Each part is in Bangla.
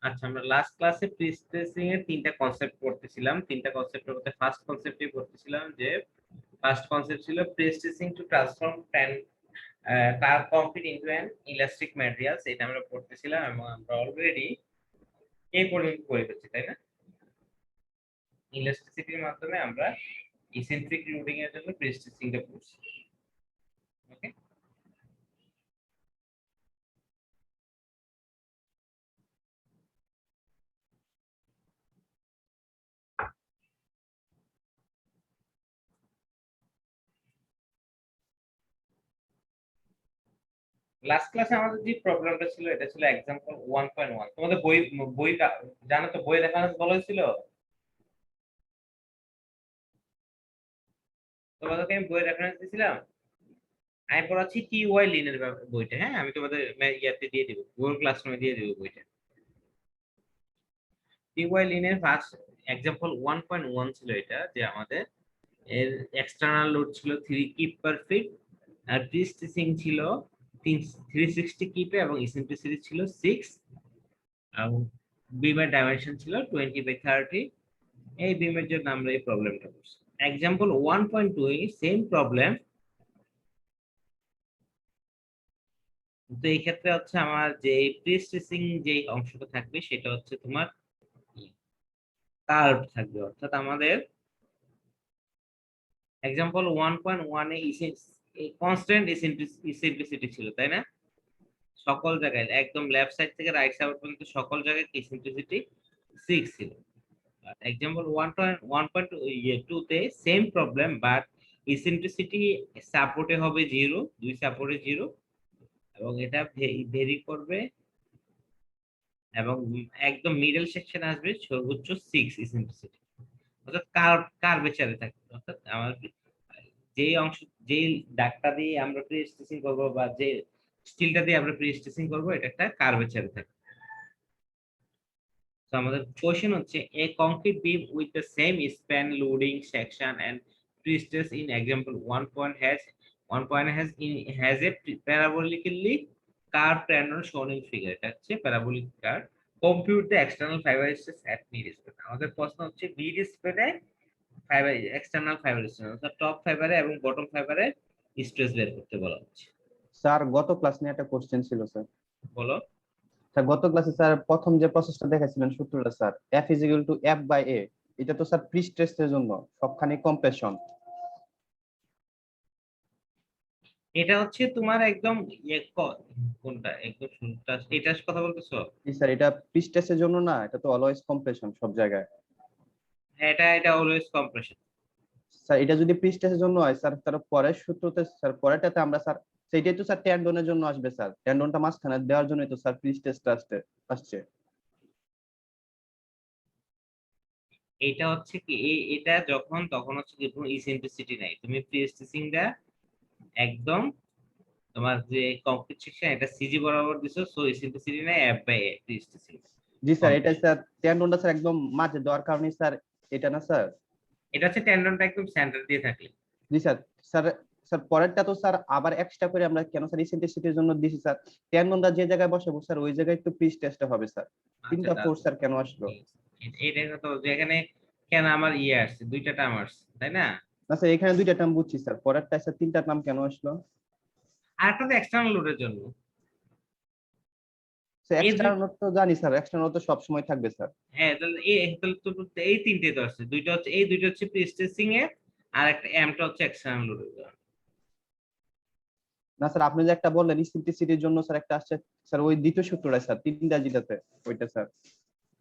আচ্ছা, আমরা লাস্ট ক্লাসে প্রিস্ট্রেসিং এর তিনটা কনসেপ্ট পড়তেছিলাম। তিনটা কনসেপ্টের মধ্যে ফার্স্ট কনসেপ্টই পড়তেছিলাম, যে ফার্স্ট কনসেপ্ট ছিল prestressing to transform concrete into an elastic materials. এটা আমরা পড়তেছিলাম এবং আমরা অলরেডি এই পর্যন্ত করে ফেলছি, তাই না? ইলাস্টিসিটির মাধ্যমে আমরা ইসেন্ট্রিক লোডিং এর জন্য প্রিস্ট্রেসিংটা পড়ছি। ওকে, লাস্ট ক্লাসে আমাদের যে প্রবলেমটা ছিল এটা ছিল एग्जांपल 1.1। তোমাদের বই বই জানো তো, বই রেফারেন্স বলা হয়েছিল তোমাদেরকে? আমি বই রেফারেন্স দিয়েছিলাম। আমি পড়াচ্ছি টি ওয়াই লিনের বইটা। হ্যাঁ, আমি তোমাদের ইয়াতে দিয়ে দিব, গুগল ক্লাসরুমে দিয়ে দিব বইটা। টি ওয়াই লিনের ফার্স্ট एग्जांपल 1.1 ছিল এটা, যে আমাদের এর এক্সটার্নাল লোড ছিল 3 কিপ পার ফিট, আর প্রিস্ট্রেসিং ছিল 360 কিপে এবং ইসেন্ট্রিসিটি ছিল 6, এবং বিমের ডাইমেনশন ছিল 20/30। এই বিমের জন্য আমরা এই প্রবলেমটা করছি। एग्जांपल 1.2 সেম প্রবলেম, তো এই ক্ষেত্রে হচ্ছে আমার যে প্রিস্ট্রেসিং যে অংশটা থাকবে সেটা হচ্ছে তোমার কার্ভ থাকবে। অর্থাৎ আমাদের एग्जांपल 1.1 এ কনস্ট্যান্ট ইসেন্ট্রিসিটি ছিল, তাই না? সকল জায়গায় একদম লেফট সাইড থেকে রাইট সাইড পর্যন্ত সকল জায়গায় ইসেন্ট্রিসিটি 6 ছিল। एग्जांपल 1.2 তে সেম প্রবলেম, বাট ইসেন্ট্রিসিটি সাপোর্টে হবে 0, দুই সাপোর্টে 0, এবং এটা ভেরি করবে, এবং একদম মিডল সেকশন আসবে সর্বোচ্চ 6 ইসেন্ট্রিসিটি। অর্থাৎ কার্ভেচারে থাকবে। অর্থাৎ আমার যে অংশ, যে দাগটা দিয়ে আমরা প্রি স্টিচিং করবো বা যে স্টিলটা দিয়ে আমরা প্রি স্টিচিং করবো, এটা একটা কার্ভেচারে থাকবে। তো আমাদের কোশ্চেন হচ্ছে a concrete beam with the same span loading section and prestress in example 1 point has a parabolically curved tendon shown in figure। এটা হচ্ছে parabolic curve. Compute the external fibre stress at mid span. আমাদের প্রশ্ন হচ্ছে মিড স্প্যানে ফাইবার, এক্সটার্নাল ফাইবার স্ট্রেস অর্থাৎ টপ ফাইবারে এবং বটম ফাইবারে স্ট্রেস বের করতে বলা হচ্ছে। স্যার গত ক্লাস নিয়ে একটা কোশ্চেন ছিল স্যার। বলো। স্যার গত ক্লাসে স্যার প্রথম যে প্রসেসটা দেখাছিলেন সূত্রটা sir, F is equal to F by A, এটা তো স্যার প্রি স্ট্রেসের জন্য সবখানে কম্প্রেশন। এটা হচ্ছে তোমার একদম কোনটা একদম শুরুটা, এটার কথা বলতেছো? জি স্যার, এটা প্রি স্ট্রেসের জন্য না, এটা তো অলওয়েজ কম্প্রেশন সব জায়গায়। হ্যাঁ, এটা অলওয়েজ কম্প্রেশন। স্যার এটা যদি প্রি স্ট্রেসের জন্য হয় স্যার, তার পরের সূত্রতে স্যার পরেরটাতে আমরা স্যার সেইটাই তো স্যার টেন্ডনের জন্য আসবে স্যার, টেন্ডনটা মাঝখানে দেওয়ার জন্যই তো স্যার প্রি স্ট্রেসটা আসছে। এটা হচ্ছে কি এটা যখন তখন হচ্ছে কি কোনো ইসেন্ট্রিসিটি নাই, তুমি প্রিস্টিসিংটা একদম তোমার যে কংক্রিট সেকশন এটা সিজি বরাবর দিছো, সো ইসেন্ট্রিসিটি নাই, এফ বাই এ প্রিস্টিসিং জি স্যার, এটা কম্প্রেশন। স্যার টেন্ডনটা স্যার একদম মাঝে দেওয়ার কারণে স্যার, এটা না স্যার? এটা হচ্ছে টেন্ডনটা একদম সেন্টার দিয়ে থাকলে। জি স্যার। স্যার স্যার পরেরটা তো স্যার আবার এক্সট্রা করে আমরা কেন স্যার ইসেন্ট্রিসিটির জন্য দিছি স্যার, টেন্ডনটা যে জায়গায় বসাবো স্যার ওই জায়গায় একটু প্রি স্ট্রেসটা হবে স্যার। আচ্ছা, তিনটা ফোর্স স্যার কেন আসলো? এটা তো যেখানে কেন আমার ইয়ে আসছে, দুইটা টার্ম আসছে, তাই না? না স্যার, এখানে দুইটা টার্ম বুঝছি স্যার, পরেরটা স্যার তিনটা টার্ম কেন আসলো? আর একটা তো এক্সটার্নাল লোডের জন্য। স্যার এই দুই, এক্সটার্নাল তো জানি স্যার, এক্সটার্নাল তো সব সময় থাকবে স্যার। হ্যাঁ, তাহলে তো এই তিনটে তো আসছে, দুইটা হচ্ছে এই দুইটা হচ্ছে প্রিস্টেসিং এর, আর একটা এমটা হচ্ছে এক্সটার্নাল লোডের জন্য। না স্যার, আপনি যে একটা বললেন ইসেন্ট্রিসিটির জন্য স্যার একটা আসছে স্যার, ওই দ্বিতীয় সূত্রটা স্যার তিনটা যেটাতে ওইটা স্যার।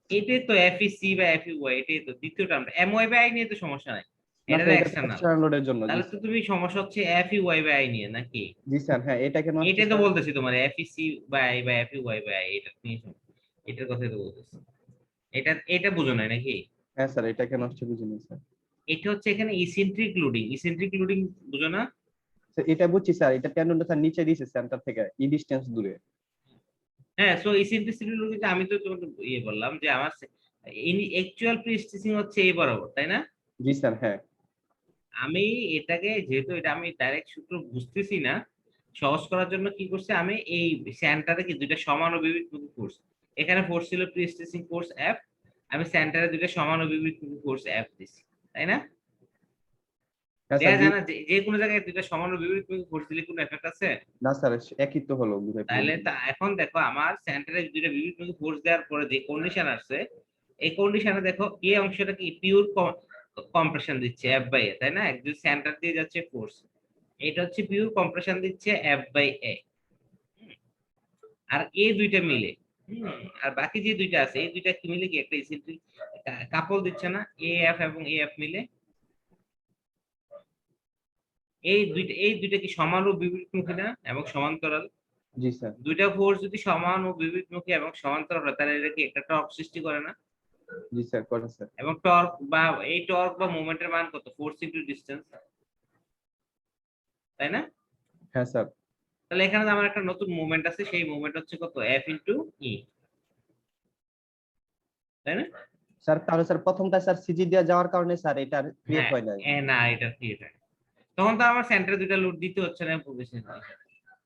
এটাই তো এফইসি বা এফইওয়াই, এটাই তো দ্বিতীয় টার্মটা। এমওয়াই বাই আই নিয়ে তো সমস্যা নাই, না এটা তো স্যার, এটা এক্সটার্নাল। এক্সটার্নাল লোডের জন্য। জি তাহলে তো স্যার। তুমি সমস্যা হচ্ছে এফইওয়াই বাই আই নিয়ে নাকি? জি স্যার, হ্যাঁ এটা কেন আসছে এটাই তো স্যার? বলতেছি তোমার এফইসি বাই বা এফইওয়াই বাই, এটা নিয়ে এটার কথাই তো বলতেছি। এটা এটা বুঝো না নাকি? হ্যাঁ স্যার, এটা কেন আসছে বুঝিনি স্যার। এটা হচ্ছে এখানে ইসেন্ট্রিক লোডিং, ইসেন্ট্রিক লোডিং বুঝো না? স্যার এটা বুঝছি স্যার, এটা টেন্ডনটা স্যার নিচে দিয়েছে সেন্টার থেকে ই ডিসটেন্স দূরে। হ্যাঁ, সো ইসেন্ট্রিসিটি লোডিং আমি তো তোমাকে ইয়ে বললাম যে আমার অ্যাকচুয়াল প্রিস্টিসিং হচ্ছে এই বরাবর, তাই না? জি স্যার, হ্যাঁ। আমি এটাকে যেহেতু এটা আমি ডাইরেক্ট সূত্র বুঝতেছি না, সহজ করার জন্য কি করছি, আমি এই সেন্টারে কি দুইটা সমানুপাতিক করছি। এখানে ফোর্স ছিল প্রি স্ট্রেসিং ফোর্স এফ, আমি সেন্টারে দুটো সমান ও বিপরীতমুখী ফোর্স এফ দিছি, তাই না? হ্যাঁ স্যার দেয়া যায় না যে যে কোনো জায়গায় দুটো সমান ও বিপরীতমুখী ফোর্স দিলে কোনো এফেক্ট আছে? না স্যার, একই তো হলো দুটাই তাহলে পুরো। এখন দেখো আমার সেন্টারে দুটো বিপরীতমুখী ফোর্স দেওয়ার পরে যে কন্ডিশন আসছে, এই কন্ডিশনে দেখো এ অংশটা কি পিওর কম্প্রেশন দিচ্ছে এফ বাই এ, তাই না? একদম সেন্টার দিয়ে যাচ্ছে ফোর্স, এটা হচ্ছে পিওর কম্প্রেশন দিচ্ছে এফ বাই এ। আর এই দুইটা মিলে আর বাকি যে দুইটা আছে এই দুইটা কি মিলে কি একটা ইসেন্ট্রিক কাপল দিচ্ছে না, এ এফ এবং এ এফ মিলে। এই দুইটা কি সমান ও বিপরীতমুখী না এবং সমান্তরাল? জি স্যার। দুইটা ফোর্স যদি সমান ও বিপরীতমুখী এবং সমান্তরাল হয় তাহলে এটা কি একটা টর্ক সৃষ্টি করে না? জি স্যার, করে স্যার। এবং টর্ক বা এই টর্ক বা মোমেন্টের মান কত? ফোর্স ইনটু ডিসটেন্স, তাই না? হ্যাঁ স্যার। তাহলে এখানে আমার একটা নতুন মুভমেন্ট আছে, সেই মুভমেন্ট হচ্ছে কত? এফ ইনটু ই, তাই না? স্যার তাহলে স্যার প্রথমটা স্যার সিজি দিয়ে যাওয়ার কারণে স্যার এটা ক্রিয়েট হ্যাঁ, হয় নাই। না এটা ক্রিয়েট হয়, তখন তো আমার সেন্টারে দুইটা লোড দিতে হচ্ছে না প্রবেশন।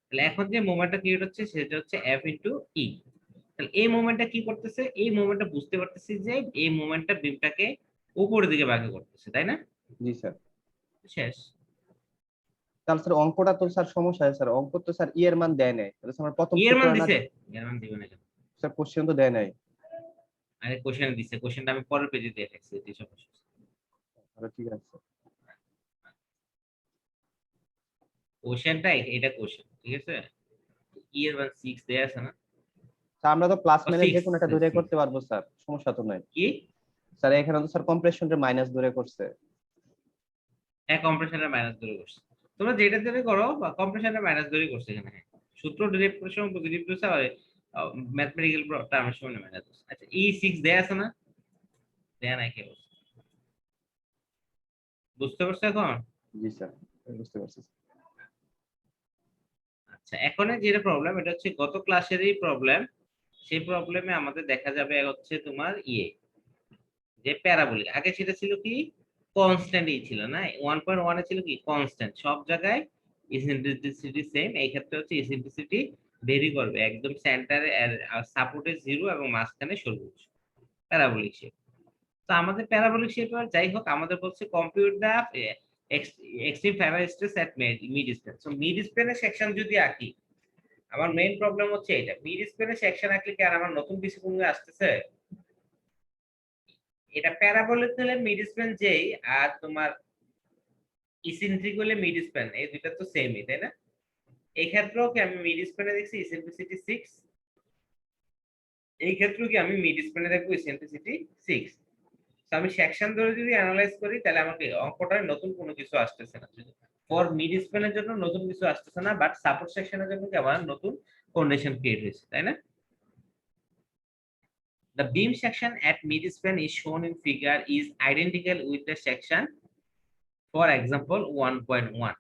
তাহলে এখন যে মোমেন্টটা ক্রিয়েট হচ্ছে সেটা হচ্ছে এফ ইনটু ই। তাহলে এই মোমেন্টটা কি করতেছে? এই মোমেন্টটা বুঝতে পারতেছি যে এই মোমেন্টটা বিমটাকে উপরের দিকে বাঁকা করতেছে, তাই না? জি স্যার। শেষ। তাহলে স্যার অঙ্কটা তো স্যার সমস্যা আছে স্যার, অঙ্ক তো স্যার ই এর মান দেয় নাই, তাহলে স্যার আমার প্রথম ই এর সূত্র মান না দিছে? এর মান দিবে না কেন? স্যার, কোশ্চেন তো দেয় নাই। আরে কোশ্চেন দিছে, কোশ্চেনটা আমি পরের পেজে দিয়ে রাখছি, এটি সমস্যা। তাহলে ঠিক আছে। কোশ্চেনটা এটা কোশ্চেন, ঠিক আছে? ই এর মান 6 দেয়া আছে না? স্যার আমরা তো প্লাস ও মাইনাস 6, যে কোনো একটা ধরে করতে পারবো স্যার, সমস্যা তো নাই। কি? স্যার এখানে তো স্যার কম্প্রেশনের মাইনাস ধরে করছে। হ্যাঁ, কম্প্রেশনের মাইনাস ধরে করছে। তোমরা যেটা ধরে করো বা কম্প্রেশনের মাইনাস ধরে করছে এখানে, হ্যাঁ। সূত্র ডিরাইভ করার সময় পজিটিভ করছে আর ম্যাথমেটিক্যাল টার্মের সময় মাইনাস করছে। আচ্ছা, ই 6 দেয়া আছে না? দেয়া নাই কেবল, বুঝতে পারছো এখন? জি স্যার, বুঝতে পারছি। আচ্ছা, এখন যেটা প্রবলেম এটা হচ্ছে গত ক্লাসেরই প্রবলেম, সেই প্রবলেমে আমাদের দেখা যাবে হচ্ছে তোমার যে প্যারাবোলিক। আগে সেটা ছিল কি কনস্ট্যান্ট ছিল না, 1.1 এ ছিল কি কনস্ট্যান্ট, সব জায়গায় ইসেন্ট্রিসিটি সেম। এই ক্ষেত্রে হচ্ছে ইসেন্ট্রিসিটি ভেরি করবে, একদম সেন্টারে সাপোর্টে 0 এবং মাঝখানে সর্বোচ্চ, প্যারাবোলিক শেপ। তো আমাদের প্যারাবোলিক শেপ যাই হোক, আমাদের বলছে compute the extreme fibre stress at mid span. So mid স্প্যানের সেকশন যদি আঁকি, আমার মেইন প্রবলেম হচ্ছে এটা, মিড স্প্যানের সেকশন আঁকলে কি আর আমার নতুন কিছু কোনো আসতেছে? এটা প্যারাবোলিক হলে মিড স্প্যান যেই, আর তোমার ইসেন্ট্রিক হলে মিড স্প্যান, এই দুইটা তো সেমই, তাই না? এই ক্ষেত্রেও কি আমি মিড স্প্যানে দেখছি ইসেন্ট্রিসিটি 6, এই ক্ষেত্রেও কি আমি মিড স্প্যানে দেখবো ইসেন্ট্রিসিটি 6। তো আমি সেকশন ধরে যদি অ্যানালাইজ করি তাহলে আমাকে অঙ্কটায় নতুন কোনো কিছু আসতেছে না, ফর মিড স্প্যানের জন্য নতুন কিছু আসতেছে না, বাট সাপোর্ট সেকশনের জন্য কি আবার নতুন কন্ডিশন ক্রিয়েট হয়েছে, তাই না? The beam section at midspan is shown in figure is identical with the section, for example 1.1.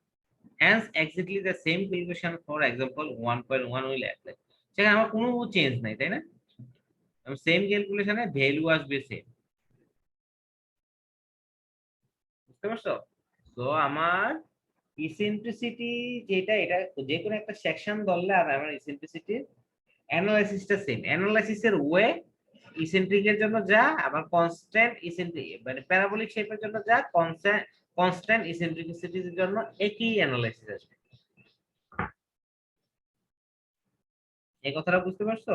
Hence, exactly the same calculation for example 1.1 will apply. সেখানে আমার কোনো চেঞ্জ নাই, তাই না? সেম ক্যালকুলেশনে ভ্যালু আসবে সেম, বুঝতে পারছো? তো আমার ইসেন্ট্রিসিটি যেটা, এটা যে কোনো একটা সেকশন ধরলে আর আমার ইসেন্ট্রিসিটির অ্যানালাইসিসটা সেম। অ্যানালাইসিসের ওয়ে ইসেন্ট্রিকের জন্য যা, আবার কনস্ট্যান্ট ইসেন্ট্রিক মানে প্যারাবোলিক শেপের জন্য যা, কনস্ট্যান্ট ইসেন্ট্রিসিটির জন্য একই অ্যানালাইসিস আসবে। এই কথাটা বুঝতে পারছো?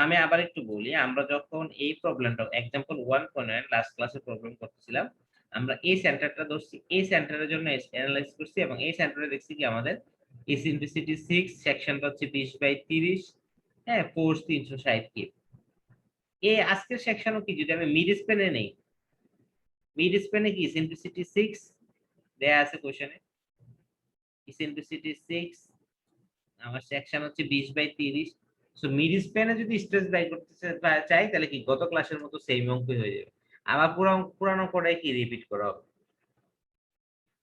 আমি আবার একটু বলি, আমরা যখন এই প্রবলেমটা এক্সাম্পল 1.9 লাস্ট ক্লাসে প্রবলেম করতেছিলাম, আমরা এই সেন্টারটা ধরছি, এই সেন্টারের জন্য অ্যানালাইজ করছি এবং এই সেন্টারে দেখছি কি আমাদের ইসেন্ট্রিসিটি 6, সেকশনটা হচ্ছে 20/30, হ্যাঁ, ফোর্স 360 কে। এই আজকের সেকশনও কি যদি আমি মিড স্প্যানে নেই, মিড স্প্যানে কি ইসেন্ট্রিসিটি 6 দেয়া আছে কোশ্চেনে, ইসেন্ট্রিসিটি 6, আমার সেকশন হচ্ছে 20/30। সো মিড স্প্যানে যদি স্ট্রেস বাই করতে চাই তাহলে কি গত ক্লাসের মতো সেম অঙ্কই হয়ে যাবে, আবার পুরানো কোডাই কি রিপিট করা হবে।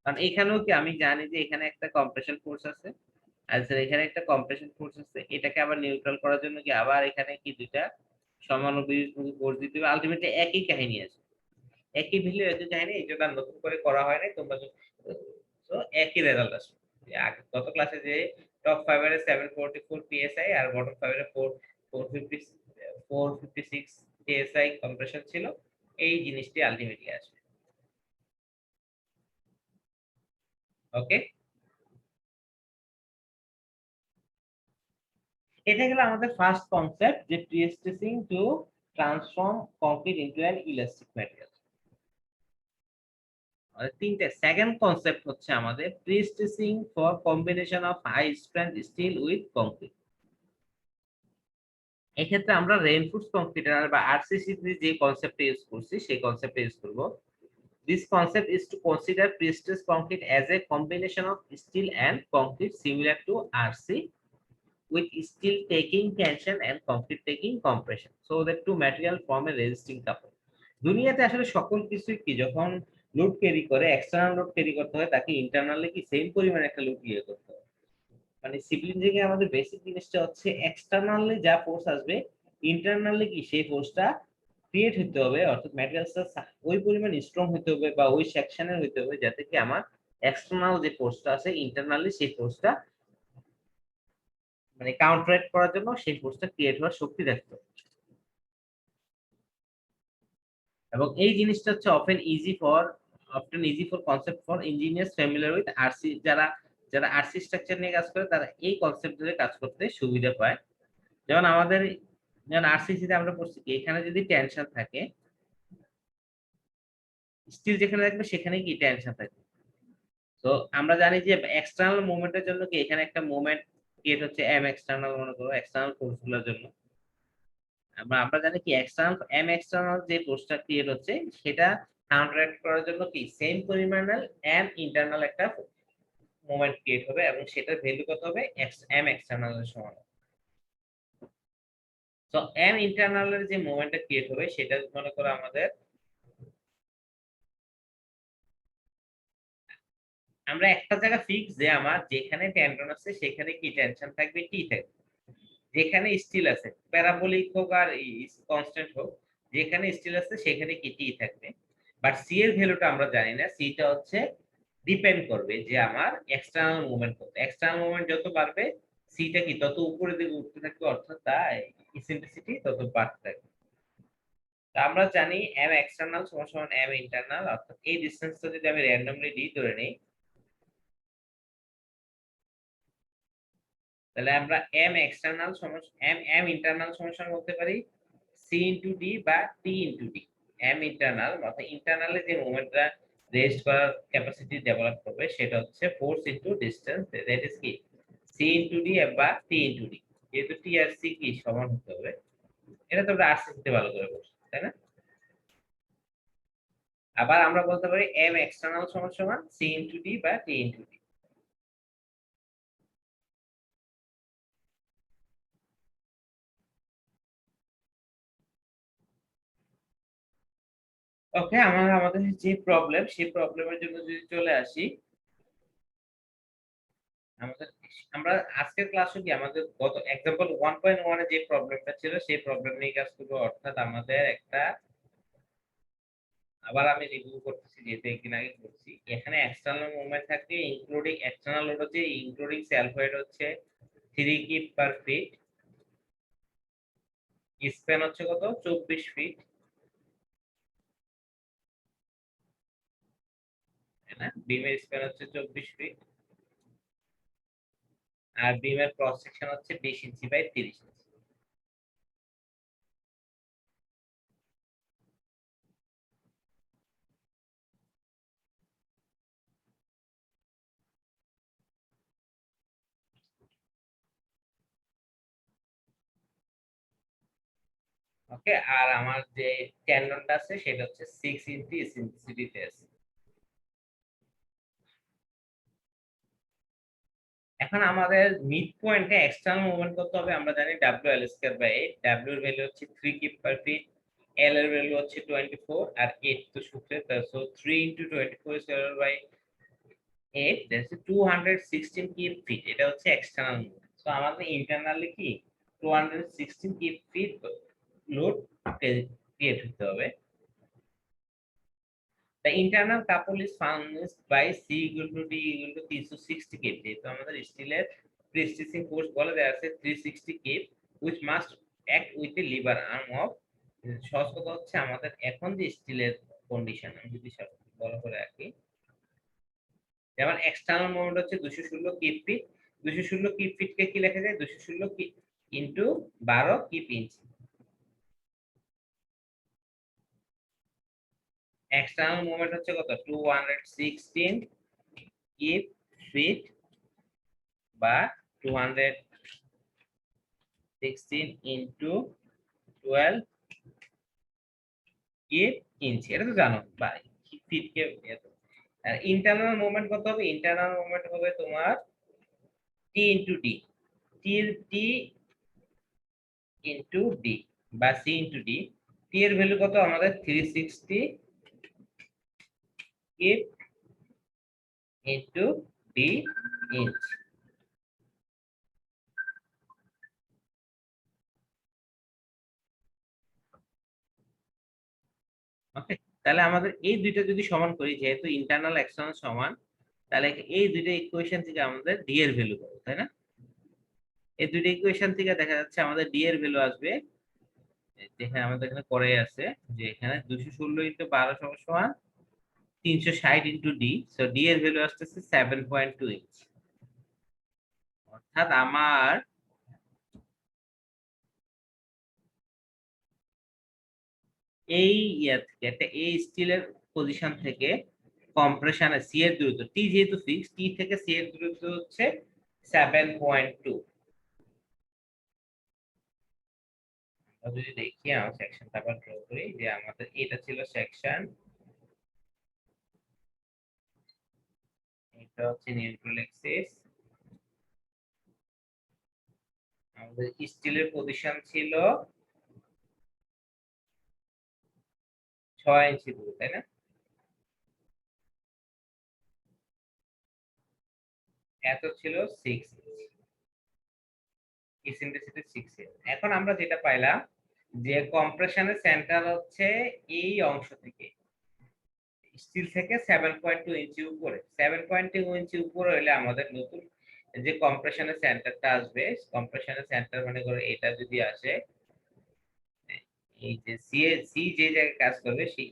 কারণ এখানেও কি আমি জানি যে এখানে একটা কম্প্রেশন ফোর্স আছে, আর স্যার এখানে একটা কম্প্রেশন ফোর্স আছে, এটাকে আবার নিউট্রাল করার জন্য কি আবার এখানে কি দুইটা সমানুপাতিক ফোর্স দিতে হবে, আলটিমেটলি একই কাহিনী আছে, একই ভ্যালু একই কাহিনী, এই জন্য আর নতুন করে করা হয় নাই। তোমরা তো একই রেজাল্ট আসবে। গত ক্লাসে যে টপ ফাইবারে 744 psi আর বটম ফাইবারে 456 psi কম্প্রেশন ছিল। এই জিনিসটি আলটিমেটলি আসবে। ওকে, এটা গেল আমাদের ফার্স্ট কনসেপ্ট, যে prestressing to transform concrete into an elastic material. তিনটে সেকেন্ড কনসেপ্ট হচ্ছে আমাদের prestressing for combination of high strength steel with concrete. এক্ষেত্রে আমরা রেইনফোর্স কংক্রিট বা আরসিসি যে কনসেপ্ট ইউজ করছি সেই কনসেপ্ট ইউজ করব। This concept is to consider pre-stressed concrete as a combination of steel and concrete similar to RC, with steel taking tension and concrete taking compression, so that two material form a resisting couple. দুনিয়াতে আসলে সকল কিছুই কি যখন লোড ক্যারি করে, এক্সটার্নাল লোড ক্যারি করতে হয়, তাকে ইন্টারনালি কি সেম পরিমাণে একটা লোড ইয়ে করতে হয়। মানে সিভিল ইঞ্জিনিয়ারিং এর আমাদের বেসিক জিনিসটা হচ্ছে এক্সটার্নালি যা ফোর্স আসবে, ইন্টারনালি কি সেই ফোর্সটা ক্রিয়েট হতে হবে, অর্থাৎ ম্যাটেরিয়ালসটা ওই পরিমাণ স্ট্রং হতে হবে বা ওই সেকশনের হতে হবে যাতে কি আমার এক্সটার্নাল যে ফোর্সটা আছে ইন্টারনালি সেই ফোর্সটা মানে কাউন্টারঅ্যাক্ট করার জন্য সেই ফোর্সটা ক্রিয়েট হওয়ার শক্তি থাকতে হবে। এবং এই জিনিসটা হচ্ছে often easy for concept for engineers familiar with RC, যারা আরসি স্ট্রাকচার নিয়ে কাজ করে তারা এই কনসেপ্ট ধরে কাজ করতে সুবিধা পায়। যেমন আরসিসি তে আমরা পড়ছি কি এখানে যদি টেনশন থাকে, স্টিল যেখানে থাকবে সেখানে কি টেনশন থাকবে। তো আমরা জানি যে এক্সটার্নাল মুভমেন্টের জন্য কি এখানে একটা মুভমেন্ট ক্রিয়েট হচ্ছে এম এক্সটার্নাল, মনে করো এক্সটার্নাল ফোর্স গুলোর জন্য। আমরা জানি কি এক্সটার্নাল যে ফোর্সটা ক্রিয়েট হচ্ছে সেটা কাউন্টারঅ্যাক্ট করার জন্য কি সেম পরিমাণের এম ইন্টারনাল একটা মোমেন্ট ক্রিয়েট হবে, এবং সেটার ভ্যালু কত হবে, এম এক্সটার্নাল এর সমান। তো এম ইন্টারনাল এর যে মোমেন্টটা ক্রিয়েট হবে সেটা মনে করো আমাদের, আমরা একটা জায়গা ফিক্স যে আমার যেখানে টেন্ডন আছে সেখানে কি টেনশন থাকবে, টি থাকবে। যেখানে স্টিল আছে, প্যারাবোলিক হোক আর কনস্ট্যান্ট হোক, যেখানে স্টিল আছে সেখানে কি টি থাকবে। বাট সি এর ভ্যালুটা আমরা জানি না, সিটা হচ্ছে ডিপেন্ড করবে যে আমার এক্সটার্নাল মুভমেন্ট কত। এক্সটার্নাল মুভমেন্ট যত বাড়বে সিটা কি তত উপরের দিকে উঠতে থাকবে, অর্থাৎ তার ইসেন্ট্রিসিটি তত বাড়তে থাকবে। তা আমরা জানি এম এক্সটার্নাল সমান সমান এম ইন্টারনাল, অর্থাৎ এই ডিসটেন্সটা যদি আমি র্যান্ডমলি ডি ধরে নেই, তাহলে আমরা এম এক্সটার্নাল সমান এম ইন্টারনাল সমান বলতে পারি সি ইনটু ডি বা টি ইনটু ডি। এম ইন্টারনাল অর্থাৎ ইন্টারনালে যে মোমেন্টটা রেস্ট করার ক্যাপাসিটি ডেভেলপ করবে সেটা হচ্ছে force into distance, that is কি সি ইনটু ডি বা টি ইনটু ডি। যেহেতু টি আর সি কি সমান হতে হবে, এটা তো আমরা আরসিসিতে ভালো করে বলছি, তাই না? আবার আমরা বলতে পারি এম এক্সটার্নাল সমান সমান সি ইনটু ডি বা টি ইনটু ডি। ওকে, আমাদের যে প্রবলেম সেই প্রবলেমের জন্য যদি চলে আসি, আমাদের আমরা আজকের ক্লাসে কি আমাদের গত एग्जांपल 1.1 এ যে প্রবলেমটা ছিল সেই প্রবলেম নিয়ে কাজ করব। অর্থাৎ আমাদের একটা, আবার আমি রিভিউ করতেছি যেহেতু একদিন আগে করছি, এখানে এক্সটার্নাল মুভমেন্ট থাকে ইনক্লুডিং এক্সটার্নাল লোড হচ্ছে ইনক্লুডিং সেলফ ওয়েট হচ্ছে 3 কিপ পার ফিট, স্প্যান হচ্ছে কত 24 ফিট, তাই না? বিমের স্প্যান হচ্ছে 24 ফিট আর বিমের ক্রস সেকশন হচ্ছে 20 ইঞ্চি বাই 30 ইঞ্চি। ওকে, আর আমার যে টেন্ডনটা আছে সেটা হচ্ছে 6 ইঞ্চি ইসেন্ট্রিসিটিতে আছে। এখন আমাদের মিড পয়েন্টে এক্সটার্নাল মুভমেন্ট কত হবে, আমরা জানি WL স্কয়ার বাই 8, W এর ভ্যালু হচ্ছে 3 কিপ পার ফিট, L এর ভ্যালু হচ্ছে 24 আর 8 তো সূত্রে, so 3 into 24 square by 8 that's 216 kip feet. এটা হচ্ছে এক্সটার্নাল মুভমেন্ট। সো আমাদের ইন্টারনালি কি 216 কিপ ফিট লোড ক্রিয়েট হতে হবে। The internal couple is furnished by C equal to D equal to 360 kg, যেহেতু আমাদের স্টিলের প্রেস্টিসিং ফোর্স বলে দেওয়া আছে 360 Cape which must act with the lever arm of, সহজ কথা হচ্ছে আমাদের এখন যে স্টিলের কন্ডিশন আমি যদি সব বড় করে রাখি, যেমন এক্সটার্নাল মোমেন্ট হচ্ছে 216 কিপ ফিট, 216 কিপ ফিট কে কি লেখা যায় 216 কিপ ইনটু 12 কিপ ইঞ্চি। এক্সটার্নাল মোমেন্ট হচ্ছে কত 216 কিপ ফিট বা 216 ইনটু 12 কিপ ইঞ্চি, এটা তো জানো বা ফিট কে। আর ইন্টারনাল মোমেন্ট কত হবে, ইন্টারনাল মোমেন্ট হবে তোমার টি ইনটু ডি, টি ইনটু ডি বা সি ইনটু ডি। টি এর ভ্যালু কত আমাদের 360 কিপ ইনটু ডি ইঞ্চ। ওকে, তাহলে আমাদের এই দুইটা যদি সমান করি, যেহেতু ইন্টারনাল এক্সটার্নাল সমান, তাহলে এই দুইটা ইকুয়েশন থেকে আমাদের ডি এর ভ্যালু পাবো, তাই না? এই দুইটা ইকুয়েশন থেকে দেখা যাচ্ছে আমাদের ডি এর ভ্যালু আসবে, যেখানে আমাদের এখানে করে আছে যে এখানে 216 ইনটু 12 সমান 360 ইনটু ডি, সো ডি এর ভ্যালু আসতেছে 7.2 ইঞ্চ। অর্থাৎ আমার এই ইয়া থেকে একটা এই স্টিলের পজিশন থেকে কম্প্রেশনে সি এর দূরত্ব, টি যেহেতু ফিক্স, টি থেকে সি এর দূরত্ব হচ্ছে 7.2। যদি দেখি আমার সেকশনটা আবার ড্র করি, যে আমাদের এটা ছিল সেকশন, এটা হচ্ছে নিউট্রাল অ্যাক্সিস, আমাদের স্টিলের পজিশন ছিল 6 ইঞ্চি দূরে, তাই না? এত ছিল 6 ইঞ্চি, ইসেন্ট্রিসিটি 6 ইঞ্চি। এখন আমরা যেটা পাইলাম যে কম্প্রেশনের সেন্টার হচ্ছে এই অংশ থেকে, স্টিল থেকে 7.2 ইঞ্চি উপরে, 7.2 ইঞ্চি উপরে হলে আমাদের নতুন যে কম্প্রেশনের সেন্টারটা আসবে, কম্প্রেশনের সেন্টার মানে করে এটা যদি আসে, এই যে সি যে জায়গায় কাজ করবে, সেই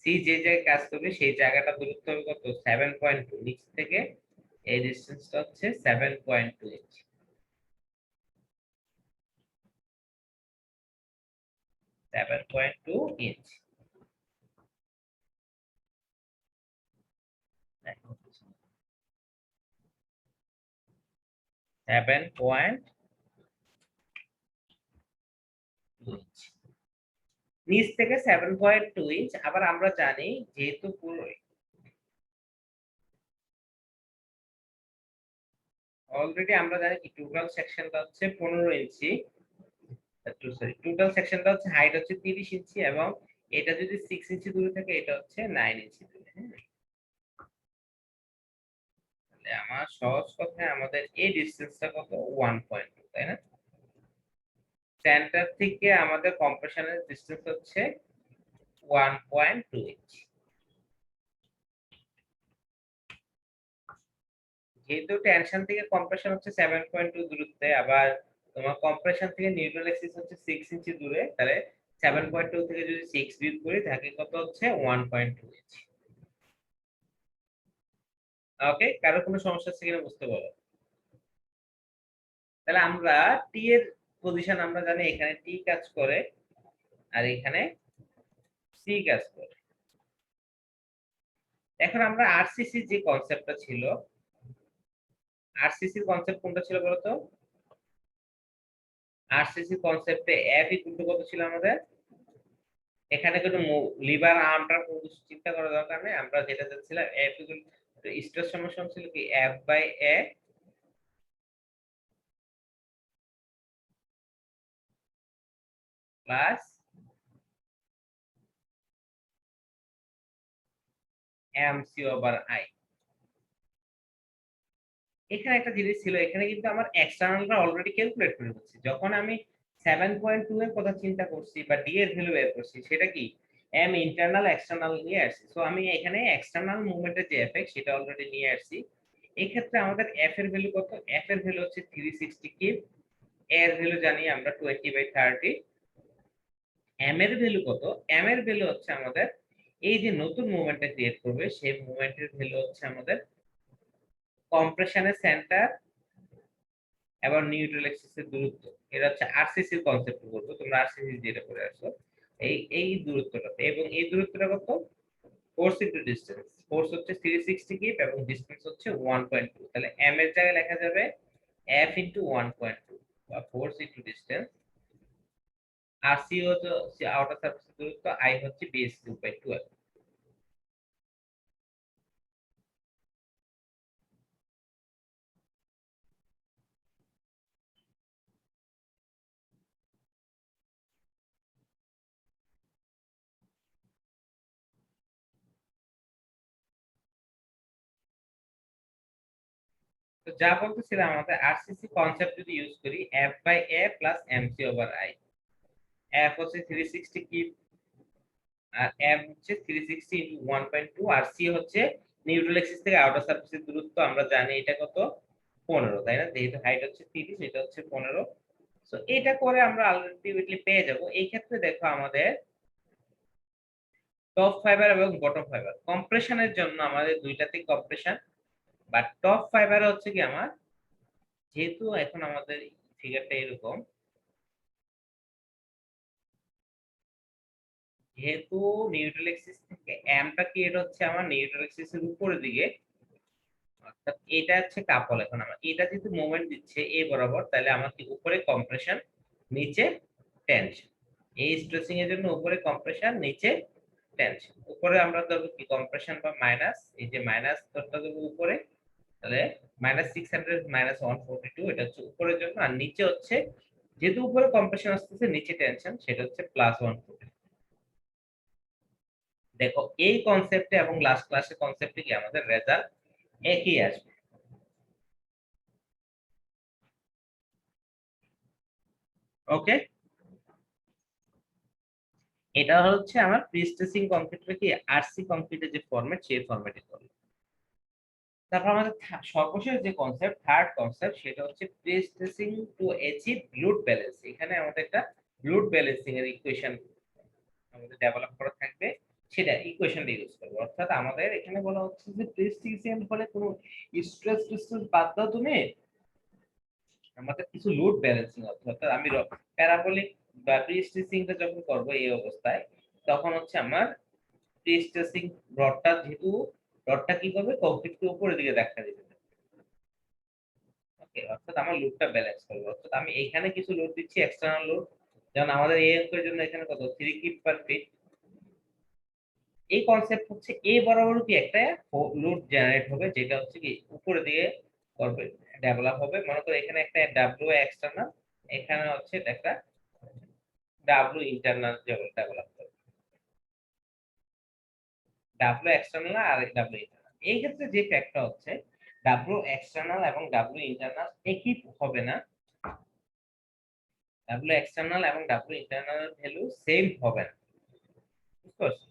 সি যে জায়গায় কাজ করবে সেই জায়গাটা দূরত্ব হবে কত 7.2, নিচ থেকে এই ডিসটেন্সটা হচ্ছে 7.2 ইঞ্চি, 7.2 ইঞ্চি। 7.2 ইঞ্চি, নিচ থেকে 7.2 ইঞ্চ। আবার আমরা জানি যেহেতু পুরো অলরেডি আমরা জানি কি টোটাল সেকশনটা হচ্ছে 15 ইঞ্চি, সরি টোটাল সেকশনটা হচ্ছে হাইট হচ্ছে 30 ইঞ্চি, এবং এটা যদি 6 ইঞ্চি দূরে থাকে এটা হচ্ছে 9 ইঞ্চি দূরে। তাহলে আমার সহজ কথায় আমাদের এই ডিসটেন্সটা কত 1.2, তাই না? সেন্টার থেকে আমাদের কম্প্রেশনের ডিসটেন্স হচ্ছে 1.2 ইঞ্চি। যেহেতু টেনশন থেকে কম্প্রেশন হচ্ছে 7.2 দূরত্বে, আবার তোমার কম্প্রেশন থেকে নিউট্রাল অ্যাক্সিস হচ্ছে 6 ইঞ্চি দূরে, তাহলে 7.2 থেকে যদি 6 বিয়োগ করি থাকে কত হচ্ছে 1.2 ইঞ্চি। ওকে, কারো কোনো সমস্যা আছে কিনা বুঝতে পারো? তাহলে আমরা টি এর পজিশন আমরা জানি, এখানে টি কাজ করে আর এখানে সি কাজ করে। এখন আমরা আরসিসি যে কনসেপ্টটা ছিল, আরসিসির কনসেপ্ট কোনটা ছিল বলতো? আরসিসি কনসেপ্টে এফ ইকুয়াল টু কত ছিল আমাদের? এখানে কোনো লিভার আর্মটার কোনো চিন্তা করার দরকার নেই, আমরা যেটা যাচ্ছিলাম এফ ইকুয়াল টু স্ট্রেস সমস্যা ছিল কি F by A plus MC over I. এখানে একটা জিনিস ছিল, এখানে কিন্তু আমার এক্সটার্নালটা অলরেডি ক্যালকুলেট করে দিচ্ছি। যখন আমি 7.2 এর কথা চিন্তা করছি বা ডি এর ভ্যালু বের করছি, সেটা কি এম ইন্টারনাল এক্সটার্নাল নিয়ে আসছি। সো আমি এখানে এক্সটার্নাল মুভমেন্টের যে এফেক্ট সেটা অলরেডি নিয়ে আসছি। এই ক্ষেত্রে আমাদের এফ এর ভ্যালু কত? এফ এর ভ্যালু হচ্ছে 360 কিপ, এর ভ্যালু জানি আমরা 20/30, এম এর ভ্যালু কত? এম এর ভ্যালু হচ্ছে আমাদের এই যে নতুন মুভমেন্টটা ক্রিয়েট করবে সেই মুভমেন্টের ভ্যালু হচ্ছে আমাদের কম্প্রেশনের সেন্টার এবং নিউট্রাল এক্সিসের দূরত্ব। এটা হচ্ছে আরসিসির কনসেপ্ট বলবো, তোমরা আরসিসি যেটা করে আসো এই দূরত্বটা, এবং এই দূরত্বটা কত? Force into distance. ফোর্স হচ্ছে 360 কিপ এবং ডিস্টেন্স হচ্ছে 1.2। তাহলে এম এর জায়গায় লেখা যাবে এফ ইন্টু 1.2 বা ফোর্স ইন্টু ডিস্টেন্স, আর সি হচ্ছে আউটার সারফেসের দূরত্ব, আই হচ্ছে বেস কিউব বাই 12। তো যা বলতেছিলাম, আমাদের আরসিসি কনসেপ্ট যদি ইউজ করি, F by A plus MC over I. F হচ্ছে 360 কিপ আর এম হচ্ছে 360 ইনটু 1.2, আর সি হচ্ছে নিউট্রাল এক্সিস থেকে আউটার সারফেসের দূরত্ব, আমরা জানি এটা কত? 15, তাই না? যেহেতু হাইট হচ্ছে 30, এটা হচ্ছে 15। সো এটা করে আমরা আলটিমেটলি পেয়ে যাব। এই ক্ষেত্রে দেখো আমাদের টপ ফাইবার এবং বটম ফাইবার কম্প্রেশনের জন্য আমাদের দুইটাতেই কম্প্রেশন, বাট টপ ফাইবার হচ্ছে কি আমার, যেহেতু এখন আমাদের ফিগারটা এরকম, যেহেতু নিউট্রাল এক্সিস থেকে এমটা ক্রিয়েট হচ্ছে আমার নিউট্রাল এক্সিসের উপরের দিকে, অর্থাৎ এটা হচ্ছে কাপল। এখন আমার এটা যেহেতু মোমেন্ট দিচ্ছে এ বরাবর, তাহলে আমার কি উপরে কম্প্রেশন নিচে টেনশন। এই স্ট্রেসিং এর জন্য উপরে কম্প্রেশন নিচে টেনশন। উপরে আমরা ধরবো কি কম্প্রেশন বা মাইনাস, এই যে মাইনাস ধরতে দেবো উপরে, তাহলে -600 -142, এটা হচ্ছে উপরের জন্য। আর নিচে হচ্ছে, যেহেতু উপরে কম্প্রেশন আসতেছে নিচে টেনশন, সেটা হচ্ছে +140। দেখো এই কনসেপ্টে এবং লাস্ট ক্লাসের কনসেপ্টে কি আমাদের রেজাল্ট একই আসবে। ওকে, এটা হচ্ছে আমার প্রিস্টেসিং কংক্রিটের কি আরসি কংক্রিটের যে ফরম্যাট, সেই ফরম্যাটে করব। তারপর আমাদের সর্বশেষ যে কনসেপ্ট, থার্ড কনসেপ্ট, সেটা হচ্ছে প্রিস্টেসিং টু অ্যাচিভ লোড ব্যালেন্স। এখানে আমাদের একটা লোড ব্যালেন্সিং এর ইকুয়েশন আমাদের ডেভেলপ করা থাকবে, সেটা ইকুয়েশনটা ইউজ করব। অর্থাৎ আমাদের এখানে বলা হচ্ছে যে প্রিস্টেসিং ফলে কোনো স্ট্রেস টেস্টেস বাদ দাও তুমি, আমাদের কিছু লোড ব্যালেন্সিং হবে। অর্থাৎ আমি প্যারাবোলিক বা প্রিস্টেসিংটা যখন করব এই অবস্থায়, তখন হচ্ছে আমার প্রিস্টেসিং রডটা, যেহেতু রডটা কি করবে কংক্রিটকে উপরের দিকে ধাক্কা দিবে। ওকে, অর্থাৎ আমার লোডটা ব্যালেন্স করবে। অর্থাৎ আমি এখানে কিছু লোড দিচ্ছি, এক্সটার্নাল লোড, যেমন আমাদের এই অঙ্কের জন্য এখানে কত 3 কিপ পার ফিট। এই কনসেপ্ট হচ্ছে এ বরাবর কি একটা লোড জেনারেট হবে, যেটা হচ্ছে কি উপরের দিকে করবে, ডেভেলপ হবে। মনে করো এখানে একটা ডাব্লিউ এক্সটার্নাল, এখানে হচ্ছে একটা ডাব্লিউ ইন্টারনাল ডেভেলপ করবে। ডাব্লিউ এক্সটার্নাল আর ডাব্লিউ ইন্টারনাল, এই ক্ষেত্রে যে ফ্যাক্টর হচ্ছে ডাব্লিউ এক্সটার্নাল এবং ডাব্লিউ ইন্টারনাল একই হবে না। ডাব্লিউ এক্সটার্নাল এবং ডাব্লিউ ইন্টারনাল ভ্যালু সেম হবে না, বুঝতে পারছো?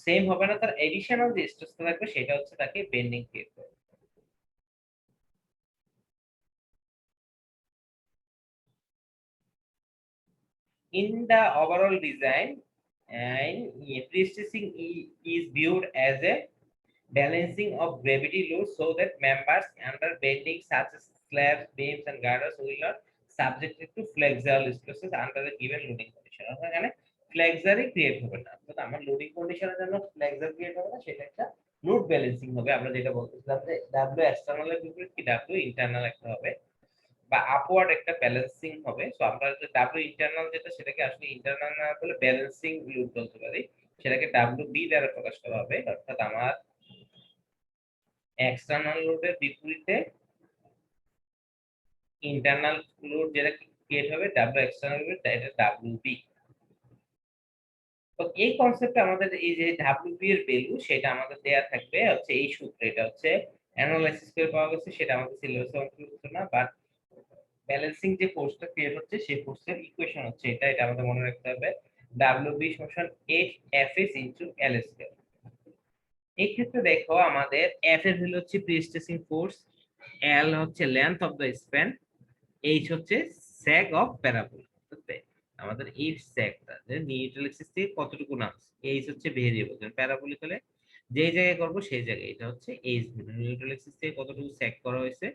সেম হবে না, তার এডিশনাল যে স্ট্রেসটা থাকবে সেটা হচ্ছে তাকে বেন্ডিং ক্রিয়েট করবে। In the overall design, and pre-stressing is viewed as a balancing of gravity load so that members under bending such as slabs, beams and girders will not subjected to flexural stresses under a given loading condition। অর্থাৎ এখানে ফ্লেক্সারই ক্রিয়েট হবে না, অর্থাৎ আমার লোডিং কন্ডিশনের জন্য ফ্লেক্সার ক্রিয়েট হবে না, সেটা একটা লোড ব্যালেন্সিং হবে। আমরা যেটা বলতেছিলাম যে ডাব্লিউ এক্সটার্নাল এর বিপরীত কি ডাব্লিউ ইন্টারনাল একটা হবে, বা আপওয়ার্ড একটা ব্যালেন্সিং হবে। সো আমরা যে ডাব্লিউ ইন্টারনাল যেটা, সেটাকে আসলে ইন্টারনাল না বলে ব্যালেন্সিং লোড বলতে পারি, সেটাকে ডাব্লিউ বি দ্বারা প্রকাশ করা হবে। অর্থাৎ আমার এক্সটার্নাল লোডের বিপরীতে ইন্টারনাল লোড যেটা ক্রিয়েট হবে ডাব্লিউ এক্সটার্নাল লোড, এটা ডাব্লিউ বি। তো এই কনসেপ্টে আমাদের এই যে ডাব্লিউ বি এর ভ্যালু, সেটা আমাদের দেয়া থাকবে হচ্ছে এই সূত্রে। এটা হচ্ছে অ্যানালাইসিস করে পাওয়া গেছে, সেটা আমাদের সিলেবাসে অন্তর্ভুক্ত না, বাট ব্যালেন্সিং যে ফোর্সটা ক্রিয়েট হচ্ছে সেই ফোর্সের ইকুয়েশন হচ্ছে এটা। এটা আমাদের মনে রাখতে হবে, WB সমান 8 Fs ইনটু L স্কয়ার। এই ক্ষেত্রে দেখো আমাদের এফ এর ভ্যালু হচ্ছে প্রি স্ট্রেসিং ফোর্স, এল হচ্ছে length of the span, H হচ্ছে স্যাগ অফ প্যারাবোলা। আমাদের এই স্যাগটা যে নিউট্রাল অ্যাক্সিস থেকে কতটুকু নামছে, এইচ হচ্ছে ভেরিয়েবল, প্যারাবোলিক হলে যেই জায়গায় করবো সেই জায়গায়, এটা হচ্ছে এইচ ভ্যালু, নিউট্রাল অ্যাক্সিস থেকে কতটুকু স্যাগ করা হয়েছে,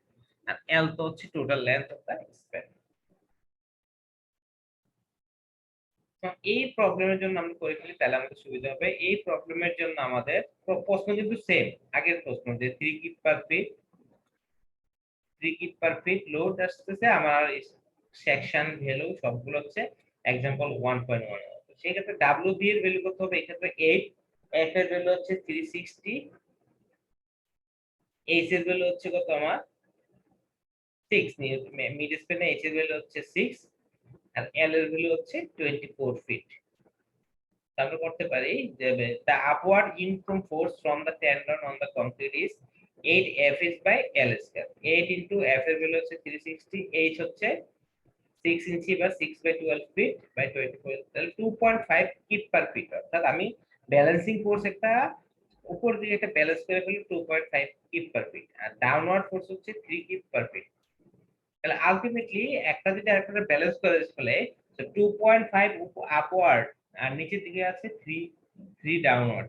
আর এল তো হচ্ছে total length of the span. এই প্রবলেমের জন্য আমরা করে ফেলি, তাহলে আমাদের সুবিধা হবে। এই প্রবলেমের জন্য আমাদের প্রশ্ন কিন্তু সেম আগের প্রশ্ন, যে 3 kip per fit, 3 kip per fit load আসতেছে, আমার সেকশন ভ্যালু সবগুলো হচ্ছে एग्जांपल 1.1। সেই ক্ষেত্রে ডাব্লিউ বি এর ভ্যালু কত হবে, এই ক্ষেত্রে 8, এফ এর ভ্যালু হচ্ছে 360, এইচ এর ভ্যালু হচ্ছে কত আমার 6, মিড স্প্যানে এইচ এর ভ্যালু হচ্ছে 6, আর এল এর ভ্যালু হচ্ছে 24 ফিট। আমরা করতে পারি যে the upward uniform force from the tendon on the concrete is 8 F is by L square। 8 into F এর ভ্যালু হচ্ছে 360, H হচ্ছে 6 ইঞ্চি বা 6 by 12 ফিট by 24, তাহলে 2.5 কিপ পার ফিট। অর্থাৎ আমি ব্যালেন্সিং ফোর্স একটা উপর দিকে একটা ব্যালেন্স করে ফেলি 2.5 কিপ পার ফিট, আর ডাউনওয়ার্ড ফোর্স হচ্ছে 3 কিপ পার ফিট। তাহলে আলটিমেটলি একটা যদি আরেকটা ব্যালেন্স করে ফেলে, তো 2.5 আপওয়ার্ড আর নিচের দিকে আছে 3 ডাউনওয়ার্ড।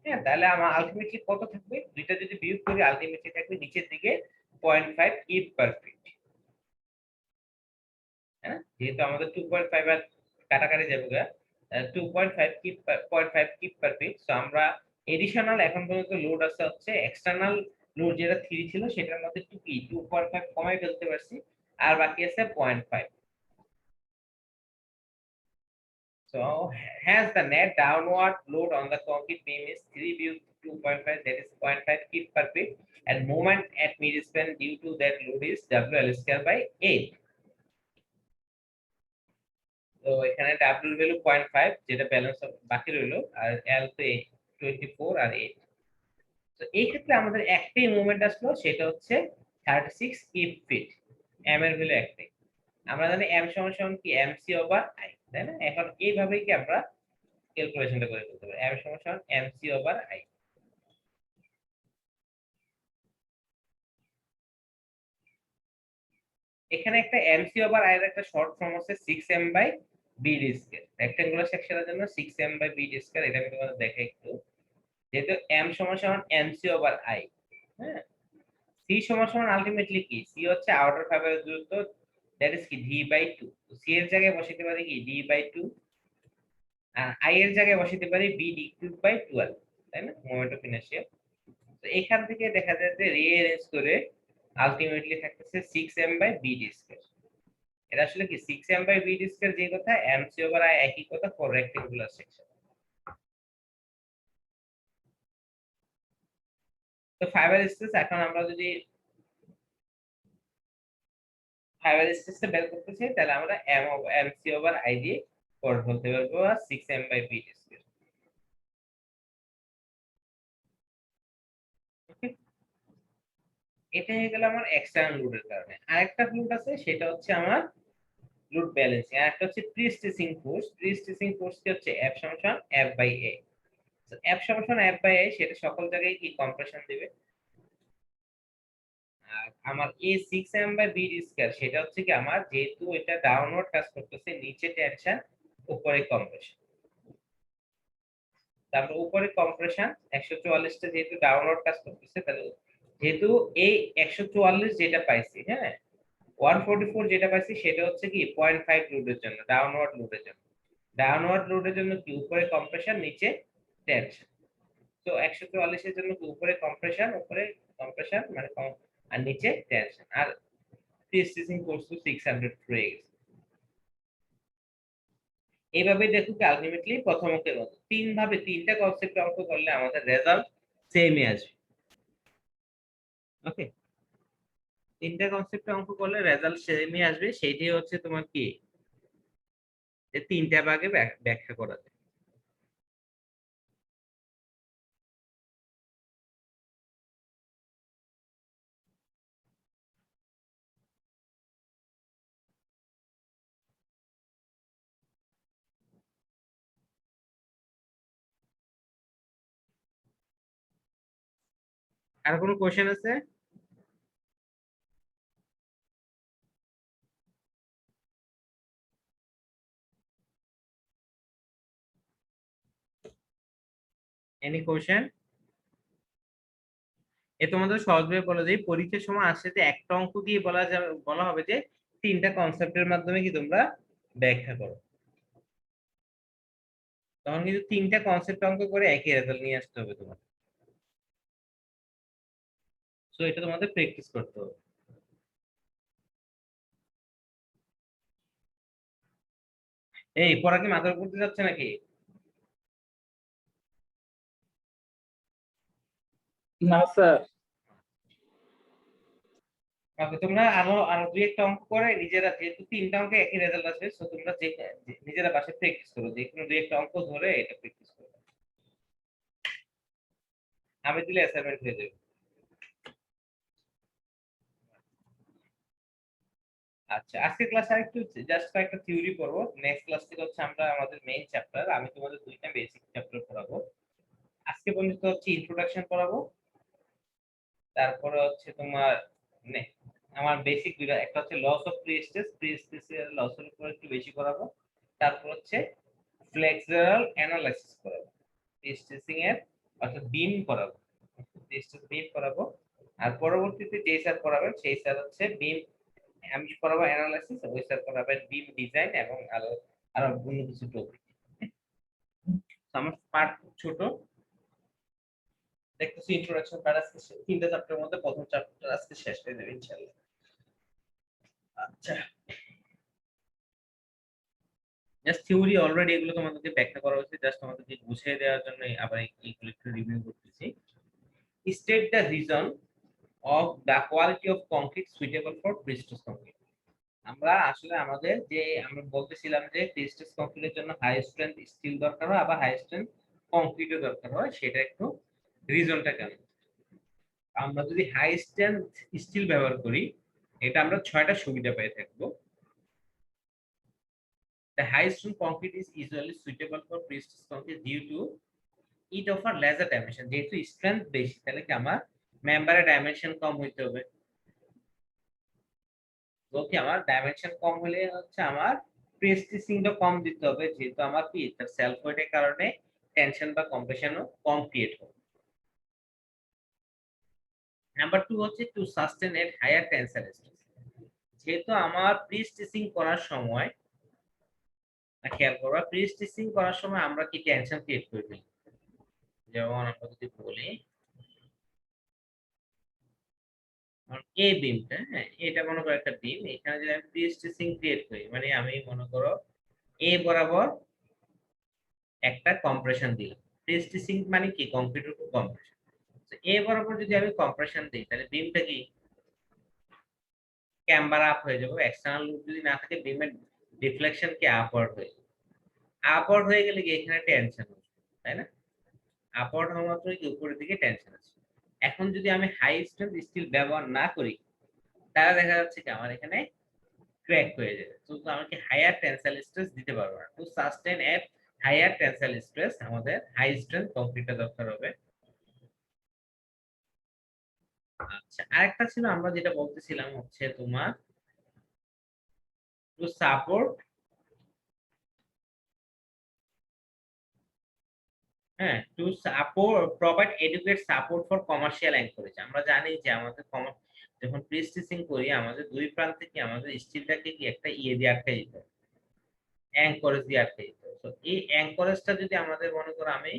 হ্যাঁ, তাহলে আমার আলটিমেটলি কত থাকবে, দুইটা যদি বিয়োগ করি আলটিমেটলি থাকবে নিচের দিকে 0.5 কিপ পার ফিট। হ্যাঁ, যেহেতু আমাদের 2.5 আর কাটাকাটি যাবে, 2.5 keep 0.5 keep per fit. So আমরা এডিশনাল এখন পর্যন্ত লোড আছে হচ্ছে এক্সটার্নাল লোড যেটা 3 ছিল সেটার মধ্যে 2.5 কমাই ফেলতে পারছি, আর বাকি আছে 0.5। So hence the net downward load on the concrete beam is 3 view 2.5, that is 0.5 kip per feet, and moment at midspan due to that load is WL square by 8। তো এখানে W এর ভ্যালু 0.5 যেটা ব্যালেন্স বাকি রইলো, আর L তো 24 আর 8। তো এই ক্ষেত্রে আমাদের একটাই মোমেন্ট আসলো, সেটা হচ্ছে 36 কিপ ফিট, m এর ভ্যালু একটাই। আমরা জানি m সমান সমান কি mc ওভার i, তাই না? এখন এইভাবেই কি আমরা ক্যালকুলেশনটা করে ফেলতে পারি, m সমান সমান mc ওভার i। এখানে একটা mc ওভার i এর একটা শর্ট ফর্ম আছে 6m by bd square. Rectangular সেকশনের জন্য 6m বাই bd স্কয়ার, এটা আমি তোমাদের দেখাই একটু। যেহেতু m সমান সমান mc ওভার i, হ্যাঁ, c সমান সমান আলটিমেটলি কি, c হচ্ছে আউটার ফাইবারের দূরত্ব, দ্যাট ইজ কি d বাই 2। তো c এর জায়গায় বসাতে পারি কি d বাই 2, আর i এর জায়গায় বসাতে পারি b d কিউব বাই 12, তাই না, মোমেন্ট অফ ইনারশিয়া। তো এখান থেকে দেখা যায় যে রিঅ্যারেঞ্জ করে আলটিমেটলি থাকতেছে 6m বাই bd স্কয়ার। এটা আসলে কি 6m বাই bd স্কয়ার, যে কথা mc ওভার i একই কথা ফর রেক্ট্যাঙ্গুলার সেকশন। তো ফাইবার স্ট্রেস, এখন আমরা যদি ফাইবার স্ট্রেসটা বের করতে চাই, তাহলে আমরা mc ওভার i দিয়ে করে বলতে পারবো 6m বাই bd স্কয়ার। ওকে, এটা হয়ে গেল আমার এক্সটার্নাল লোডের কারণে। আরেকটা লোড আছে, সেটা হচ্ছে আমার লোড ব্যালেন্সিং, আর একটা হচ্ছে pre tracing force. Pre tracing force কি হচ্ছে F সমান F বাই A। তো F সমান F বাই A, সেটা সকল জায়গায় কি কম্প্রেশন দিবে। আর আমার A 6m by B square, সেটা হচ্ছে কি আমার, যেহেতু এটা ডাউনওয়ার্ড কাজ করতেছে, নিচে টেনশন উপরে কম্প্রেশন। তারপর উপরে কম্প্রেশন 144 টা যেহেতু ডাউনওয়ার্ড কাজ করতেছে, তাহলে যেহেতু এই 144 যেটা পাইছি, হ্যাঁ 144 যেটা পাইছি, সেটা হচ্ছে কি 0.5 লোডের জন্য, ডাউনওয়ার্ড লোডের জন্য। ডাউনওয়ার্ড লোডের জন্য কি উপরে কম্প্রেশন নিচে টেনশন। তো 144 এর জন্য কি উপরে কম্প্রেশন, মানে আর নিচে টেনশন, আর স্টিচিং ফোর্স তো 600 রয়ে গেছে। এইভাবে দেখো কি আলটিমেটলি প্রথম অঙ্কের মতো তিন ভাবে তিনটা কনসেপ্ট অঙ্ক করলে আমাদের রেজাল্ট সেমই আসবে। ওকে, তিনটা কনসেপ্ট অঙ্ক করলে রেজাল্ট সেমই আসবে, সেইটাই হচ্ছে তোমার কি, যে তিনটা ভাগে ব্যাখ্যা করা যায়। আর কোনো কোশ্চেন আছে? Any question? এ তোমাদের সহজভাবে বলা যায়, পরীক্ষার সময় আসছে যে একটা অঙ্ক দিয়ে বলা যাবে, বলা হবে যে তিনটা কনসেপ্টের মাধ্যমে কি তোমরা ব্যাখ্যা করো। তখন কিন্তু তিনটা কনসেপ্ট অঙ্ক করে একই রেজাল্ট নিয়ে আসতে হবে তোমার। সো এটা তোমাদের প্র্যাকটিস করতে হবে। এই পড়া কি মাথার উপর দিয়ে যাচ্ছে নাকি? না স্যার। ওকে, তোমরা আরো আরো দুই একটা অঙ্ক করে নিজেরা, যেহেতু তিনটা অঙ্কে একই রেজাল্ট আসবে, সো তোমরা নিজেরা বাসায় প্র্যাকটিস করো, যে কোনো দুই একটা অঙ্ক ধরে এটা প্র্যাকটিস করো। আমি দিলে অ্যাসাইনমেন্ট হয়ে যাবে। আচ্ছা, আজকে ক্লাসে আরেকটু জাস্ট কয়েকটা থিওরি পড়বো। নেক্সট ক্লাস থেকে হচ্ছে আমরা আমাদের মেইন চ্যাপ্টার, আমি তোমাদের দুইটা বেসিক চ্যাপ্টার পড়াবো। আজকে পর্যন্ত হচ্ছে ইন্ট্রোডাকশন পড়াবো, তারপরে হচ্ছে তোমার আমার বেসিক দুইটা, একটা হচ্ছে লস অফ প্রি স্টেজ এর লস এর উপর একটু বেশি করাবো, তারপর হচ্ছে ফ্লেক্সারাল অ্যানালাইসিস করাবো, প্রি স্টেজিং এর অর্থাৎ বিম করাবো, প্রি স্টেজ বিম করাবো। আর পরবর্তীতে যে স্যার পড়াবেন সেই স্যার হচ্ছে বিম, আমি পড়াবো অ্যানালাইসিস, ওই স্যার পড়াবেন বিম ডিজাইন এবং আরো আরো অন্য কিছু টপিক। আমার পার্ট খুব ছোট, দেখতেছি ইন্ট্রোডাকশন পার্ট আজকে তিনটা চ্যাপ্টারের মধ্যে প্রথম চ্যাপ্টার আজকে শেষ হয়ে যাবে ইনশাআল্লাহ। আচ্ছা, জাস্ট থিওরি অলরেডি এগুলো তোমাদেরকে ব্যাখ্যা করা হয়েছে, জাস্ট তোমাদেরকে বুঝিয়ে দেওয়ার জন্য আবার এইগুলো একটু রিভিউ করতেছি। State the reason of the quality of concrete suitable for prestige concrete. আমরা আসলে আমাদের যে আমরা বলতেছিলাম যে প্রিস্টেজ কংক্রিটের জন্য হাই স্ট্রেংথ স্টিল দরকার হয়, আবার হাই স্ট্রেংথ কংক্রিটও দরকার হয়, সেটা একটু রিজনটা কেন। আমরা যদি হাই স্ট্রেংথ স্টিল ব্যবহার করি, এটা আমরা 6টা সুবিধা পেয়ে থাকবো। The high strength concrete is usually suitable for pre-stressed concrete due to it offer lesser dimension, যেহেতু স্ট্রেংথ বেশি তাহলে কি আমার মেম্বারের ডাইমেনশন কম হইতে হবে। তো কি আমার ডাইমেনশন কম হলে হচ্ছে আমার প্রেস্টিসিংটা কম দিতে হবে, যেহেতু আমার কি তার সেলফ ওয়েটের কারণে টেনশন বা কম্প্রেশনও কম ক্রিয়েট হবে। নাম্বার 2 হচ্ছে to sustain at higher tensile stress. যেহেতু আমার প্রিস্টিসিং করার সময়, খেয়াল করবা, প্রিস্টিসিং করার সময় আমরা কি টেনশন ক্রিয়েট করে ফেলি। যেমন আমরা যদি বলি এই বিমটা, হ্যাঁ এটা মনে করো একটা বিম, এখানে যদি আমি প্রি-স্ট্রেসিং ক্রিয়েট করি, মানে আমি মনে করো এ বরাবর একটা কম্প্রেশন দিলাম। প্রি-স্ট্রেসিং মানে কি কংক্রিটের উপর কম্প্রেশন। তো এ বরাবর যদি আমি কম্প্রেশন দিই তাহলে বিমটা কি ক্যাম্বার আপ হয়ে যাবে, এক্সটার্নাল লুড যদি না থাকে বিমের ডিফ্লেকশন কি আপওয়ার্ড হয়ে যাবে। আপওয়ার্ড হয়ে গেলে কি এখানে টেনশন হবে, তাই না? আপওয়ার্ড হওয়া মাত্রই কি উপরের দিকে টেনশন আছে। এখন যদি আমি হাই স্ট্রেংথ স্টিল ব্যবহার না করি, তাহলে দেখা যাচ্ছে কি আমার এখানে ক্র্যাক হয়ে যাবে। তো আমাকে হায়ার টেনসাইল স্ট্রেস দিতে পারবো না। To sustain at higher tensile stress আমাদের হাই স্ট্রেংথ কংক্রিটের দরকার হবে। আচ্ছা, আরেকটা ছিল আমরা যেটা বলতেছিলাম হচ্ছে তোমার টু সাপোর্ট, হ্যাঁ to support provide educate support for commercial anchorage. আমরা জানি যে আমাদের যখন প্রি-স্টিচিং করি আমাদের দুই প্রান্তে কি আমাদের স্টিলটাকে কি একটা ইয়ে দিয়ে আটকে দিতে হবে, অ্যাঙ্করেজ দিয়ে আটকে দিতে হবে। তো এই অ্যাঙ্করেজটা যদি আমাদের মনে করো আমি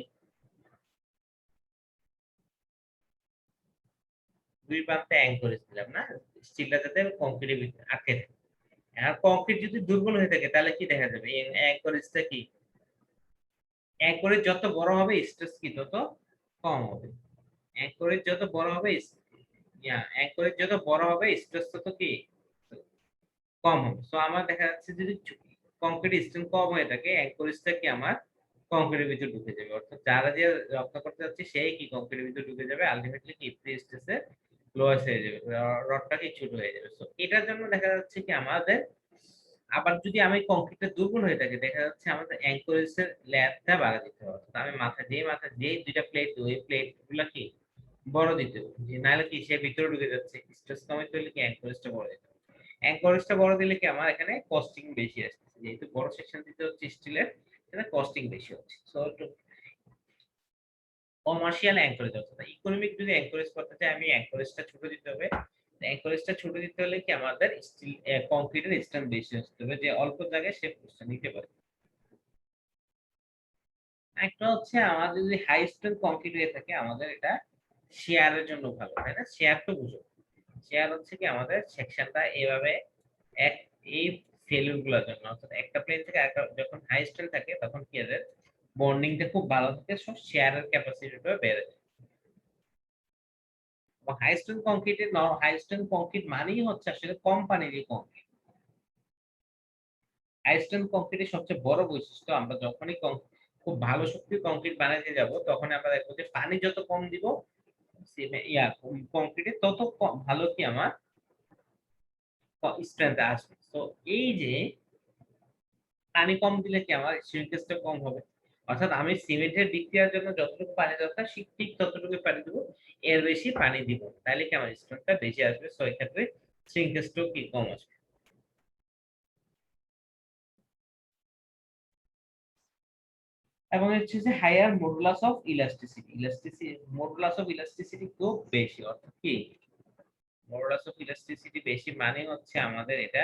দুই প্রান্তে অ্যাঙ্করেজ দিলাম না, স্টিলটা যাতে কংক্রিটের ভিতরে আটকে থাকে। আর কংক্রিট যদি দুর্বল হয়ে থাকে তাহলে কি দেখা যাবে, এই অ্যাঙ্করেজটা কি অ্যাঙ্করেজ যত বড় হবে স্ট্রেস কি তত কম হবে। অ্যাঙ্করেজ যত বড় হবে অ্যাঙ্করেজ যত বড় হবে স্ট্রেস তত কি কম হবে। সো আমার দেখা যাচ্ছে যদি কংক্রিট স্ট্রেংথ কম হয়ে থাকে, অ্যাঙ্করেজটা কি আমার কংক্রিটের ভিতরে ঢুকে যাবে, অর্থাৎ যারা যে রক্ষা করতে যাচ্ছে সেই কি কংক্রিটের ভিতরে ঢুকে যাবে, আলটিমেটলি কি প্রি স্ট্রেসে লস হয়ে যাবে, রডটা কি ছোট হয়ে যাবে। সো এটার জন্য দেখা যাচ্ছে কি আমাদের, আবার যদি আমি কংক্রিটে দুর্বল হয়ে থাকে দেখা যাচ্ছে আমাদের অ্যাঙ্করেজের লেয়ারটা বাড়া দিতে হবে। তো আমি মাথা যেই দুইটা প্লেট, ওই প্লেট গুলা কি বড় দিতে হবে, যে নাহলে কি সে ভিতরে ঢুকে যাচ্ছে। স্ট্রেস কমাইতে হলে কি অ্যাঙ্করেজটা বড় দিতে হবে। অ্যাঙ্করেজটা বড় দিলে কি আমার এখানে কস্টিং বেশি আসছে, যেহেতু বড় সেকশন দিতে হচ্ছে স্টিলের, এখানে কস্টিং বেশি হচ্ছে। সো একটু কমার্শিয়াল অ্যাঙ্করেজ অর্থাৎ ইকোনমিক যদি অ্যাঙ্করেজ করতে চাই আমি অ্যাঙ্করেজটা ছোট দিতে হবে। অ্যাঙ্করেজটা ছোট দিতে হলে কি আমাদের স্টিল কংক্রিটের স্ট্রেংথ বেশি আসতে হবে, যে অল্প জায়গায় সে ফোর্সটা নিতে পারে। একটা হচ্ছে আমাদের যদি হাই স্ট্রেংথ কংক্রিট হয়ে থাকে আমাদের এটা শেয়ারের জন্য ভালো, তাই না? শেয়ার তো বুঝো, শেয়ার হচ্ছে কি আমাদের সেকশনটা এভাবে এক এই ফেলিউর গুলোর জন্য, অর্থাৎ একটা প্লেন থেকে আরেকটা যখন হাই স্ট্রেংথ থাকে তখন কি এদের বন্ডিংটা খুব ভালো থাকে, সব শেয়ারের ক্যাপাসিটিটা বেড়ে যায়। হাই স্ট্রেংথ কংক্রিটের হাই স্ট্রেংথ কংক্রিট মানেই হচ্ছে আসলে কম পানির কংক্রিট। হাই স্ট্রেংথ কংক্রিটের সবচেয়ে বড় বৈশিষ্ট্য আমরা যখনই খুব ভালো শক্তির কংক্রিট বানাতে যাব তখন আমরা দেখবো যে পানি যত কম দিব কংক্রিটে তত ভালো কি আমার স্ট্রেংথ আসবে। তো এই যে পানি কম দিলে কি আমার শ্রিঙ্কেজটা কম হবে, অর্থাৎ আমি সিমেন্টের বিক্রিয়ার জন্য যতটুকু পানি দরকার ঠিক ততটুকু পানি দেবো, এর বেশি পানি দিব না। তাহলে কি আমার স্ট্রেংথটা বেশি আসবে, সো এক্ষেত্রে শ্রিঙ্কেজটাও কি কম আসবে। এবং হচ্ছে যে হায়ার মডুলাস অফ ইলাস্টিসিটি খুব বেশি, অর্থাৎ কি মডুলাস অফ ইলাস্টিসিটি বেশি মানে হচ্ছে আমাদের এটা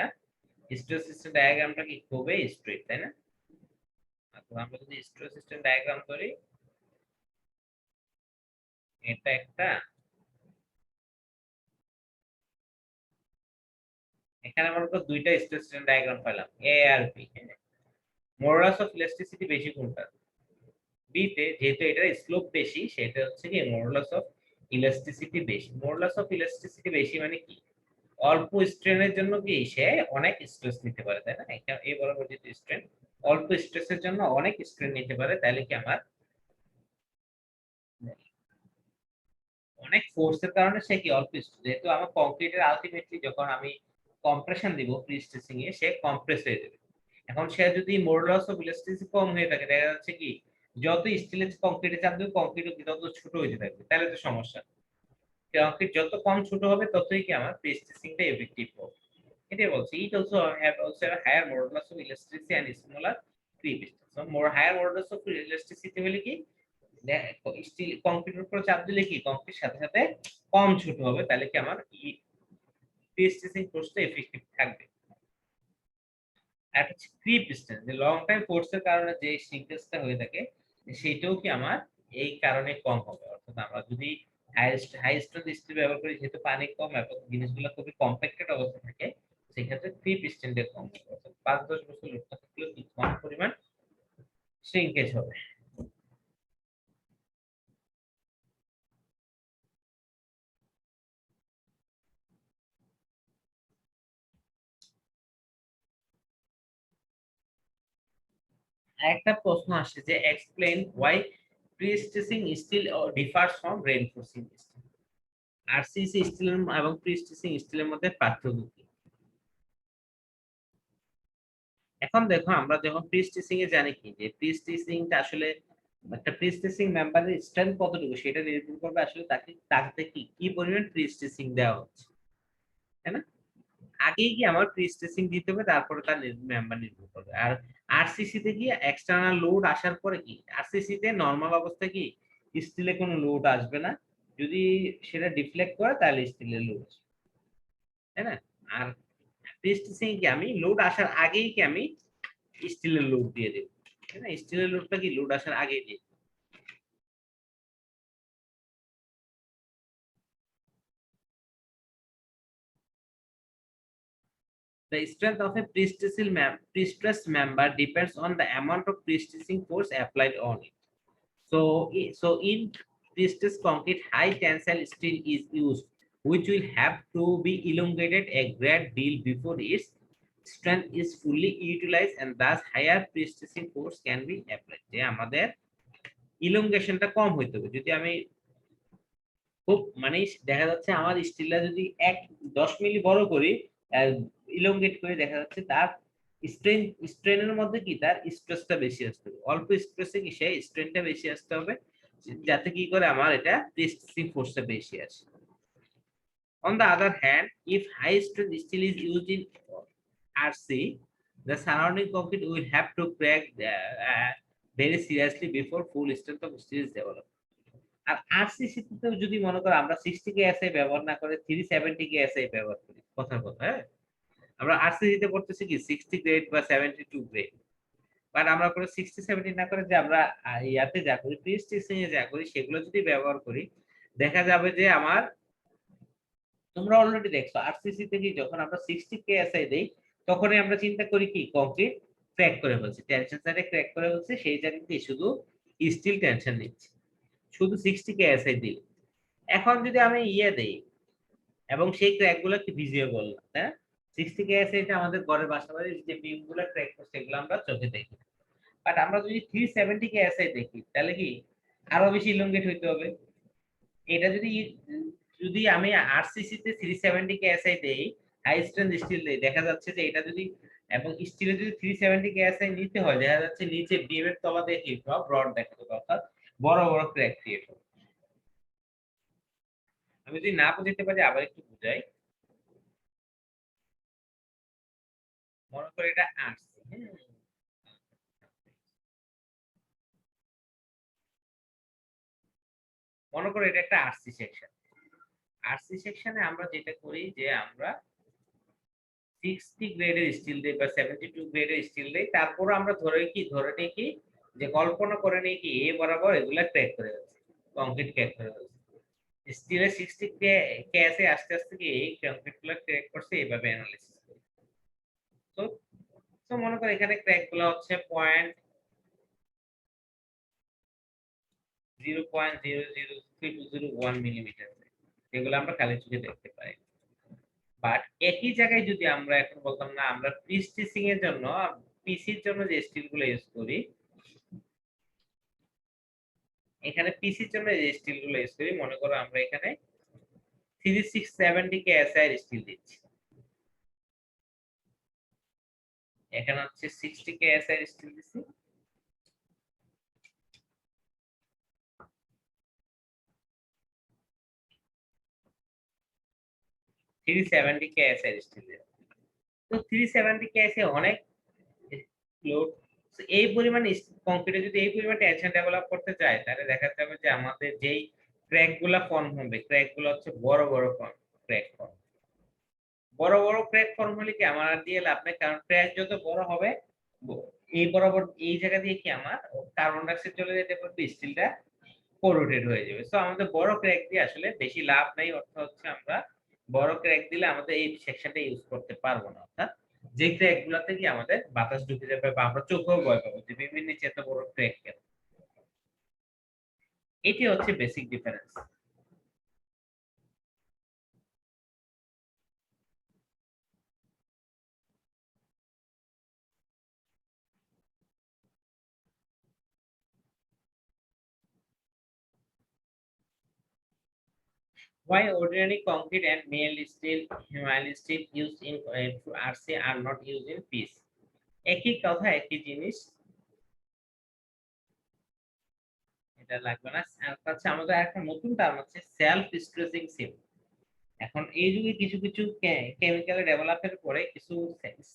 স্ট্রেস সিস্টেম ডায়াগ্রামটা কি খুবই স্ট্রেট, তাই না? তো আমরা যদি স্ট্রেস সিস্টেম ডায়াগ্রাম করি, এটা একটা, এখানে আমরা তো দুইটা স্ট্রেস সিস্টেম ডায়াগ্রাম পেলাম এ আর বি। মডুলাস অফ ইলাস্টিসিটি বেশি কোনটা? বি তে, যেহেতু এটার স্লোপ বেশি সেটা হচ্ছে কি মডুলাস অফ ইলাস্টিসিটি বেশি। মডুলাস অফ ইলাস্টিসিটি বেশি মানে কি অল্প স্ট্রেনের জন্য কি সে অনেক স্ট্রেস নিতে পারে, তাই না? এটা এই বরাবর যদি স্ট্রেন অল্প স্ট্রেসের জন্য অনেক স্ট্রেন নিতে পারে, তাহলে কি আমার অনেক ফোর্সের কারণে সে কি অল্প স্ট্রেস, যেহেতু আমার কংক্রিটের আলটিমেটলি যখন আমি কম্প্রেশন দিব প্রি স্ট্রেসিং এ সে কম্প্রেস হয়ে যাবে। এখন সে যদি মডুলাস অফ ইলাস্টিসিটি কম হয়ে থাকে দেখা যাচ্ছে কি যত স্টিলের কংক্রিটে চাপ দেবে কংক্রিট তত ছোট হয়ে থাকবে, তাহলে তো সমস্যা। কংক্রিট যত কম ছোট হবে ততই কি আমার প্রি স্ট্রেসিংটা এফেক্টিভ হবে। এটাই বলছি it also have also a higher modulus of elasticity and smaller creep stress. So more higher modulus of elasticity হলে কি স্টিল কংক্রিটের উপর চাপ দিলে কি কংক্রিট সাথে সাথে কম ছোট হবে, তাহলে কি আমার প্রি স্ট্রেসিং ফোর্সটা এফেক্টিভ থাকবে। আর হচ্ছে ক্রিপ স্ট্রেস, যে লং টাইম ফোর্সের কারণে যে শ্রিঙ্কেজটা হয়ে থাকে সেটাও কি আমার এই কারণে কম হবে। অর্থাৎ আমরা যদি হাই স্ট্রেংথ স্টিল ব্যবহার করি যেহেতু পানি কম এবং জিনিসগুলো খুবই কম্প্যাক্টেড অবস্থা থাকে সেক্ষেত্রে ক্রিপ স্ট্রেন্থের কম হবে, অর্থাৎ 5-10 বছর লোড থাকলেও কি কম পরিমাণ শ্রিঙ্কেজ হবে। একটা প্রশ্ন আসে যে explain why prestressing steel differs from reinforcing steel. RCC steel এবং প্রি-স্ট্রেসিং স্টিলের মধ্যে পার্থক্য কি? এখন দেখো আমরা যখন প্রি-স্ট্রেসিং এ জানি কি যে প্রি-স্ট্রেসিংটা আসলে একটা প্রি-স্ট্রেসিং মেম্বারের স্ট্রেংথ কতটুকু সেটা নির্ভর করবে আসলে তাকে কি পরিমাণ প্রি-স্ট্রেসিং দেওয়া হচ্ছে, তাই না? আগেই কি আমার প্রি-স্ট্রেসিং দিতে হবে তারপরে তার মেম্বার নির্ভর করবে। আর আরসিসি তে কি এক্সটার্নাল লোড আসার পরে কি আরসিসি তে নরমাল অবস্থায় কি স্টিলে কোনো লোড আসবে না, যদি সেটা ডিফ্লেক্ট করে তাহলে স্টিলে লোড আসবে, তাই না? আর প্রি-স্ট্রেসিং কি আমি লোড আসার আগেই কি আমি স্টিলের লোড দিয়ে দেব, তাই না? স্টিলের লোডটা কি লোড আসার আগেই দিয়ে। The strength of a pre-stressed member depends on the amount of pre-stressing force applied on it. So in pre-stressed concrete, high tensile steel is used, which will have to be elongated a great deal before its strength is fully utilized, and thus higher pre-stressing force can be applied. যে আমাদের ইলংগেশনটা কম হইতে হবে, যদি আমি খুব মানে দেখা যাচ্ছে আমার স্টিলটা যদি 10 মিলি বড় করি ইলংগেট করে দেখা যাচ্ছে তার স্ট্রেনের মধ্যে কি তার স্ট্রেসটা বেশি আসতে হবে, অল্প স্ট্রেসে কি সেই স্ট্রেনটা বেশি আসতে হবে। যাতে কি করে আমার এটা প্রিস্টেসিং ফোর্সটা বেশি আসে। On the other hand, if high strength steel is used in RC, the surrounding concrete will have to crack very seriously before full strength of steel is developed. আর আরসিসি তে যদি মনে করো আমরা 60 কে এসআই ব্যবহার না করে 370 কে এসআই ব্যবহার করি, কথার কথা, হ্যাঁ, আমরা আরসিসি তে পড়তেছি কি 60 গ্রেড বা 72 গ্রেড, বাট আমরা করে 60 70 না করে যে আমরা ইয়াতে যা করি প্রিস্টেসিং এ যা করি সেগুলো যদি ব্যবহার করি, দেখা যাবে যে আমার, তোমরা অলরেডি দেখছো আরসিসি থেকে যখন আমরা 60 কেএসআই দেই তখনই আমরা চিন্তা করি কি কংক্রিট ক্র্যাক করে ফেলছে, টেনশন সাইডে ক্র্যাক করে ফেলছে, সেই জায়গাতে শুধু স্টিল টেনশন নিচ্ছে শুধু 60 কেএসআই দিই। এখন যদি আমি ইয়ে দেই এবং সেই ক্র্যাক গুলোকে ভিজিয়ে বললাম, হ্যাঁ 60 কেএসআই টা আমাদের ঘরের বাসাবাড়ির যে বিম গুলো ক্র্যাক করছে এগুলো আমরা চোখে দেখি, বাট আমরা যদি 370 কেএসআই দেখি তাহলে কি আরো বেশি ইলংগেট হইতে হবে। এটা যদি যদি আমি আরসিসি তে 370 কেএসআই দেই, হাই স্ট্রেংথ স্টিল দেই, দেখা যাচ্ছে যে এটা যদি এবং স্টিলে যদি 370 কেএসআই নিতে হয় দেখা যাচ্ছে নিচে বিম এর তলা দিয়ে কি সব রড দেখা যাবে, অর্থাৎ বড় বড় ক্র্যাক ক্রিয়েট হবে। আমি যদি না বুঝতে পারি আবার একটু বুঝাই। মনে করি এটা আরসি, মনে করো এটা একটা আরসি সেকশন। আরসি সেকশনে আমরা যেটা করি যে আমরা 60 গ্রেডের স্টিল দেই বা 72 গ্রেডের স্টিল দেই, তারপর আমরা ধরে নিই কি যে কল্পনা করে নিই কি এ বরাবর এগুলা ক্র্যাক করে যাচ্ছে, কংক্রিট ক্র্যাক করে যাচ্ছে। স্টিলে 60 কেএসএ আস্তে আস্তে কি এই কংক্রিট গুলো ক্র্যাক করছে, এইভাবে অ্যানালিসিস করি। তো তো মনে করো এখানে ক্র্যাক গুলো হচ্ছে 0.00301 মিলিমিটার, এগুলো আমরা খালি চোখে দেখতে পাই। বাট একই জায়গায় যদি আমরা এখন বলতাম না আমরা প্রিস্টেসিং এর জন্য পিসির জন্য যে স্টিল গুলো ইউজ করি, এখানে পিসির জন্য যে স্টিল গুলো ইউজ করি, মনে করো আমরা এখানে 3670 কেএসআই এর স্টিল দিচ্ছি, এখানে হচ্ছে 60 কেএসআই এর স্টিল দিচ্ছি, থ্রি সেভেন্টি কেএসআই এর স্টিল দিচ্ছি। তো 370 কেএসআই অনেক লোড, এই পরিমাণ কংক্রিটে যদি এই পরিমাণ টেনশন ডেভেলপ করতে চায় তাহলে দেখা যাবে যে আমাদের যেই ক্র্যাক গুলা ফর্ম হবে, ক্র্যাক গুলো হচ্ছে বড় বড় ক্র্যাক ফর্ম। বড় বড় ক্র্যাক ফর্ম হলে কি আমার আর দিয়ে লাভ নেই, কারণ ক্র্যাক যত বড় হবে এই বরাবর এই জায়গা দিয়ে কি আমার কার্বন ডাইঅক্সাইড চলে যেতে পারবে, স্টিলটা কোরোডেড হয়ে যাবে। সো আমাদের বড় ক্র্যাক দিয়ে আসলে বেশি লাভ নাই, অর্থ হচ্ছে আমরা বড় ক্র্যাক দিলে আমাদের এই সেকশনটা ইউজ করতে পারবো না, অর্থাৎ যে ক্র্যাক গুলাতে কি আমাদের বাতাস ঢুকে যাবে বা আমরা চোখেও ভয় পাবো যে বিভিন্ন নিচে এত বড় ক্র্যাক কেন। এটি হচ্ছে basic difference. Why ordinary concrete and mild steel used in RC are not used in piece? একই কথা একই জিনিস, এটা লাগবে না। আচ্ছা আমাদের একটা নতুন টার্ম আছে সেলফ স্ট্রেচিং সিম। এখন এই যুগে কিছু কিছু কেমিক্যাল ডেভেলপের পরে কিছু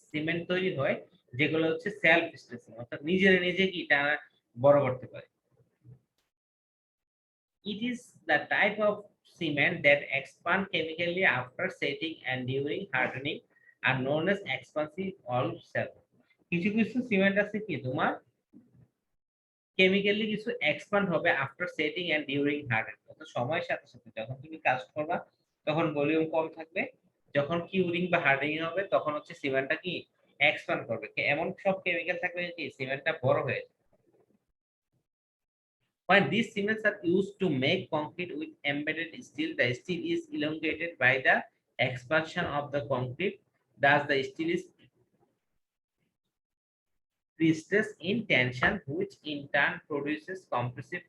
সিমেন্ট তৈরি হয় যেগুলো হচ্ছে সেলফ স্ট্রেচিং, অর্থাৎ নিজে কি টানা বড় করতে পারে। It is the type of cement that expand chemically after setting and during hardening are known as expansive wall cell. কিছু কিছু সিমেন্ট আছে কি তোমার কেমিক্যালি কিছু এক্সপ্যান্ড হবে after setting and during hardening, অর্থাৎ সময়ের সাথে সাথে যখন তুমি কাজ করবা তখন ভলিউম কম থাকবে, যখন কিউরিং বা হার্ডেনিং হবে তখন হচ্ছে সিমেন্টটা কি এক্সপ্যান্ড করবে, এমন সব কেমিক্যাল থাকবে কি সিমেন্টটা বড় হয়ে যাবে। When these cements are used to make concrete with embedded steel, the steel is elongated by the expansion of the concrete. Thus, the steel is pre-stress in tension, which in turn produces compressive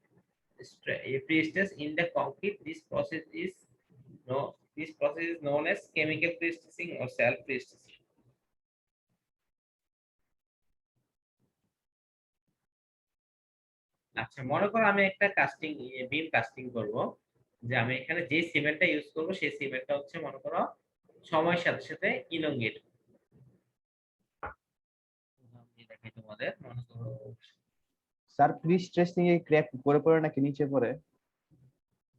pre-stress in the concrete. This process is known as chemical pre-stressing or self pre-stressing. আচ্ছা, মনে করো আমি একটা কাস্টিং বিম কাস্টিং করব, যে আমি এখানে যে সিমেন্টটা ইউজ করব সেই সিমেন্টটা হচ্ছে মনে করো সময়ের সাথে সাথে ইলংগেট। দেখাই তোমাদের, মনে করো স্যার প্রি স্ট্রেসিং এ ক্র্যাক উপরে পড়ে নাকি নিচে পড়ে?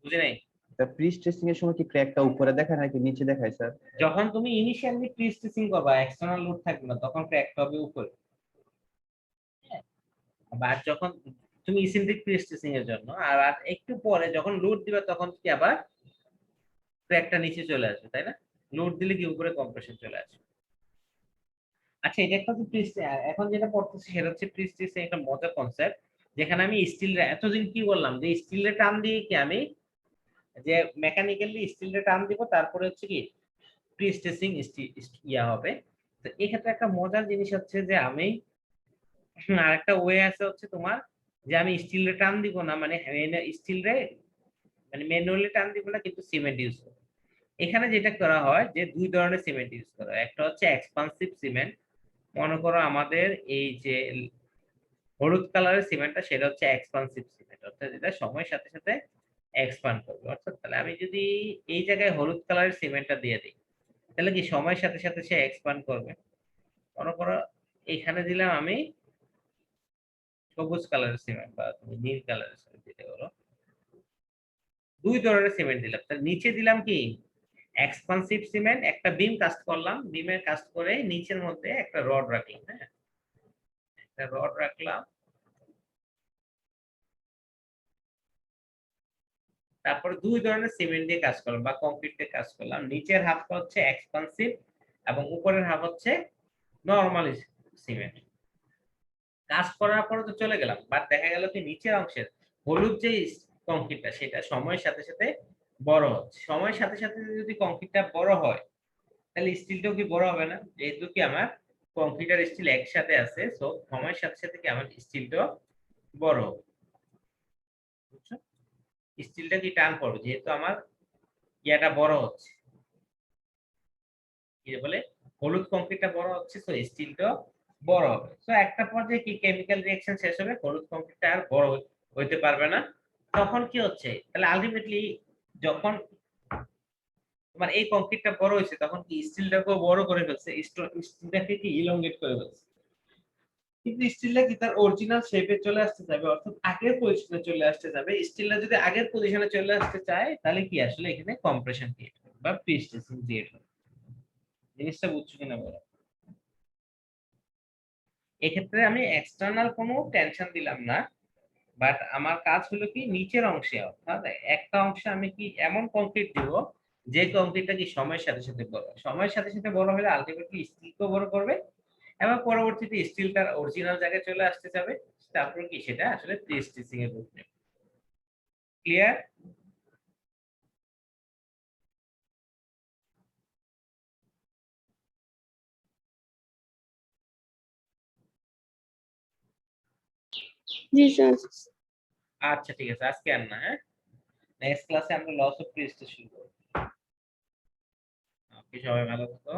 বুঝে নাই। স্যার প্রি স্ট্রেসিং এর সময় কি ক্র্যাকটা উপরে দেখায় নাকি নিচে দেখায় স্যার? যখন তুমি ইনিশিয়ালি প্রি স্ট্রেসিং করবা, এক্সটার্নাল লোড থাকবে না, তখন ক্র্যাকটা হবে উপরে। আবার যখন তুমি ইসেন্ট্রিক প্রি স্ট্রেসিং এর জন্য আর একটু পরে যখন লোড দিবে তখন কি আবার ক্র্যাকটা নিচে চলে আসবে, তাই না? লোড দিলে কি উপরে কম্প্রেশন চলে আসবে। আচ্ছা, এটা একটা এখন যেটা পড়তেছি সেটা হচ্ছে প্রি স্ট্রেসিং একটা মজার কনসেপ্ট, যেখানে আমি স্টিল এতদিন কি বললাম যে স্টিলের টান দিয়ে কি আমি যে মেকানিক্যালি স্টিলের টান দিব, তারপরে হচ্ছে কি প্রি স্ট্রেসিং ইয়া হবে। তো এক্ষেত্রে একটা মজার জিনিস হচ্ছে যে আমি আর একটা ওয়ে আছে হচ্ছে তোমার, যে আমি স্টিলের টান দিব না, মানে স্টিল রে মানে ম্যানুয়ালি টান দিব না, কিন্তু সিমেন্ট ইউজ করব। এখানে যেটা করা হয় যে দুই ধরনের সিমেন্ট ইউজ করা হয়। একটা হচ্ছে এক্সপানসিভ সিমেন্ট, মনে করো আমাদের এই যে হলুদ কালারের সিমেন্টটা, সেটা হচ্ছে এক্সপানসিভ সিমেন্ট, অর্থাৎ যেটা সময়ের সাথে সাথে এক্সপান্ড করবে। অর্থাৎ তাহলে আমি যদি এই জায়গায় হলুদ কালারের সিমেন্টটা দিয়ে দিই, তাহলে কি সময়ের সাথে সাথে সে এক্সপান্ড করবে। মনে করো এখানে দিলাম আমি সবুজ কালারের সিমেন্ট বা তুমি নীল কালারের সিমেন্ট দিতে পারো, দুই ধরনের সিমেন্ট দিলাম। তার নিচে দিলাম কি এক্সপানসিভ সিমেন্ট, একটা বিম কাস্ট করলাম, বিমের কাস্ট করে নিচের মধ্যে একটা রড রাখলাম। হ্যাঁ, একটা রড রাখলাম, তারপর দুই ধরনের সিমেন্ট দিয়ে কাজ করলাম বা কংক্রিট দিয়ে কাজ করলাম। নিচের হাফটা হচ্ছে এক্সপানসিভ এবং উপরের হাফ হচ্ছে নরমাল সিমেন্ট। কাজ করার পরে তো চলে গেলাম, বাট দেখা গেল কি নিচের অংশের হলুদ যে কংক্রিটটা সেটা সময়ের সাথে সাথে বড় হচ্ছে। সময়ের সাথে সাথে যদি কংক্রিটটা বড় হয়, তাহলে স্টিলটাও কি বড় হবে না? যেহেতু কি আমার কংক্রিট আর স্টিল একসাথে আছে, সো সময়ের সাথে সাথে কি আমার স্টিলটাও বড় হবে। বুঝছো? স্টিলটা কি টান পড়বে, যেহেতু আমার ইয়াটা বড় হচ্ছে, কি বলে হলুদ কংক্রিটটা বড় হচ্ছে, সো স্টিলটাও বড় হবে। সো একটা পর্যায়ে কি কেমিক্যাল রিঅ্যাকশন শেষ হবে, হলুদ কংক্রিটটা আর বড় হইতে পারবে না। তখন কি হচ্ছে, তাহলে আলটিমেটলি যখন তোমার এই কংক্রিটটা বড় হয়েছে, তখন কি স্টিলটাকেও বড় করে ফেলছে, স্টিলটাকে কি ইলংগেট করে ফেলছে। কিন্তু স্টিলটা কি তার অরিজিনাল শেপে চলে আসতে যাবে, অর্থাৎ আগের পজিশনে চলে আসতে যাবে। স্টিলটা যদি আগের পজিশনে চলে আসতে চায়, তাহলে কি আসলে এখানে কম্প্রেশন ক্রিয়েট হবে বা প্রি স্ট্রেসিং ক্রিয়েট হবে। জিনিসটা বুঝছো কিনা বলো। এক্ষেত্রে আমি এক্সটার্নাল কোনো টেনশন দিলাম না, বাট আমার কাজ হলো কি নিচের অংশে, অর্থাৎ একটা অংশে আমি কি এমন কংক্রিট দিব যে কংক্রিটটা কি সময়ের সাথে সাথে বড় হয়। সময়ের সাথে সাথে বড় হলে আলটিমেটলি স্টিলকেও বড় করবে এবং পরবর্তীতে স্টিল তার অরিজিনাল জায়গায় চলে আসতে যাবে। তারপর কি সেটা আসলে প্রি স্টিচিং এর রূপ নেবে। ক্লিয়ার? জি স্যার। আচ্ছা ঠিক আছে, আজকে আর না। হ্যাঁ, নেক্সট ক্লাসে আমরা লস অফ প্রি স্টিচ শুরু করব। আপনি সবাই ভালো থাকো।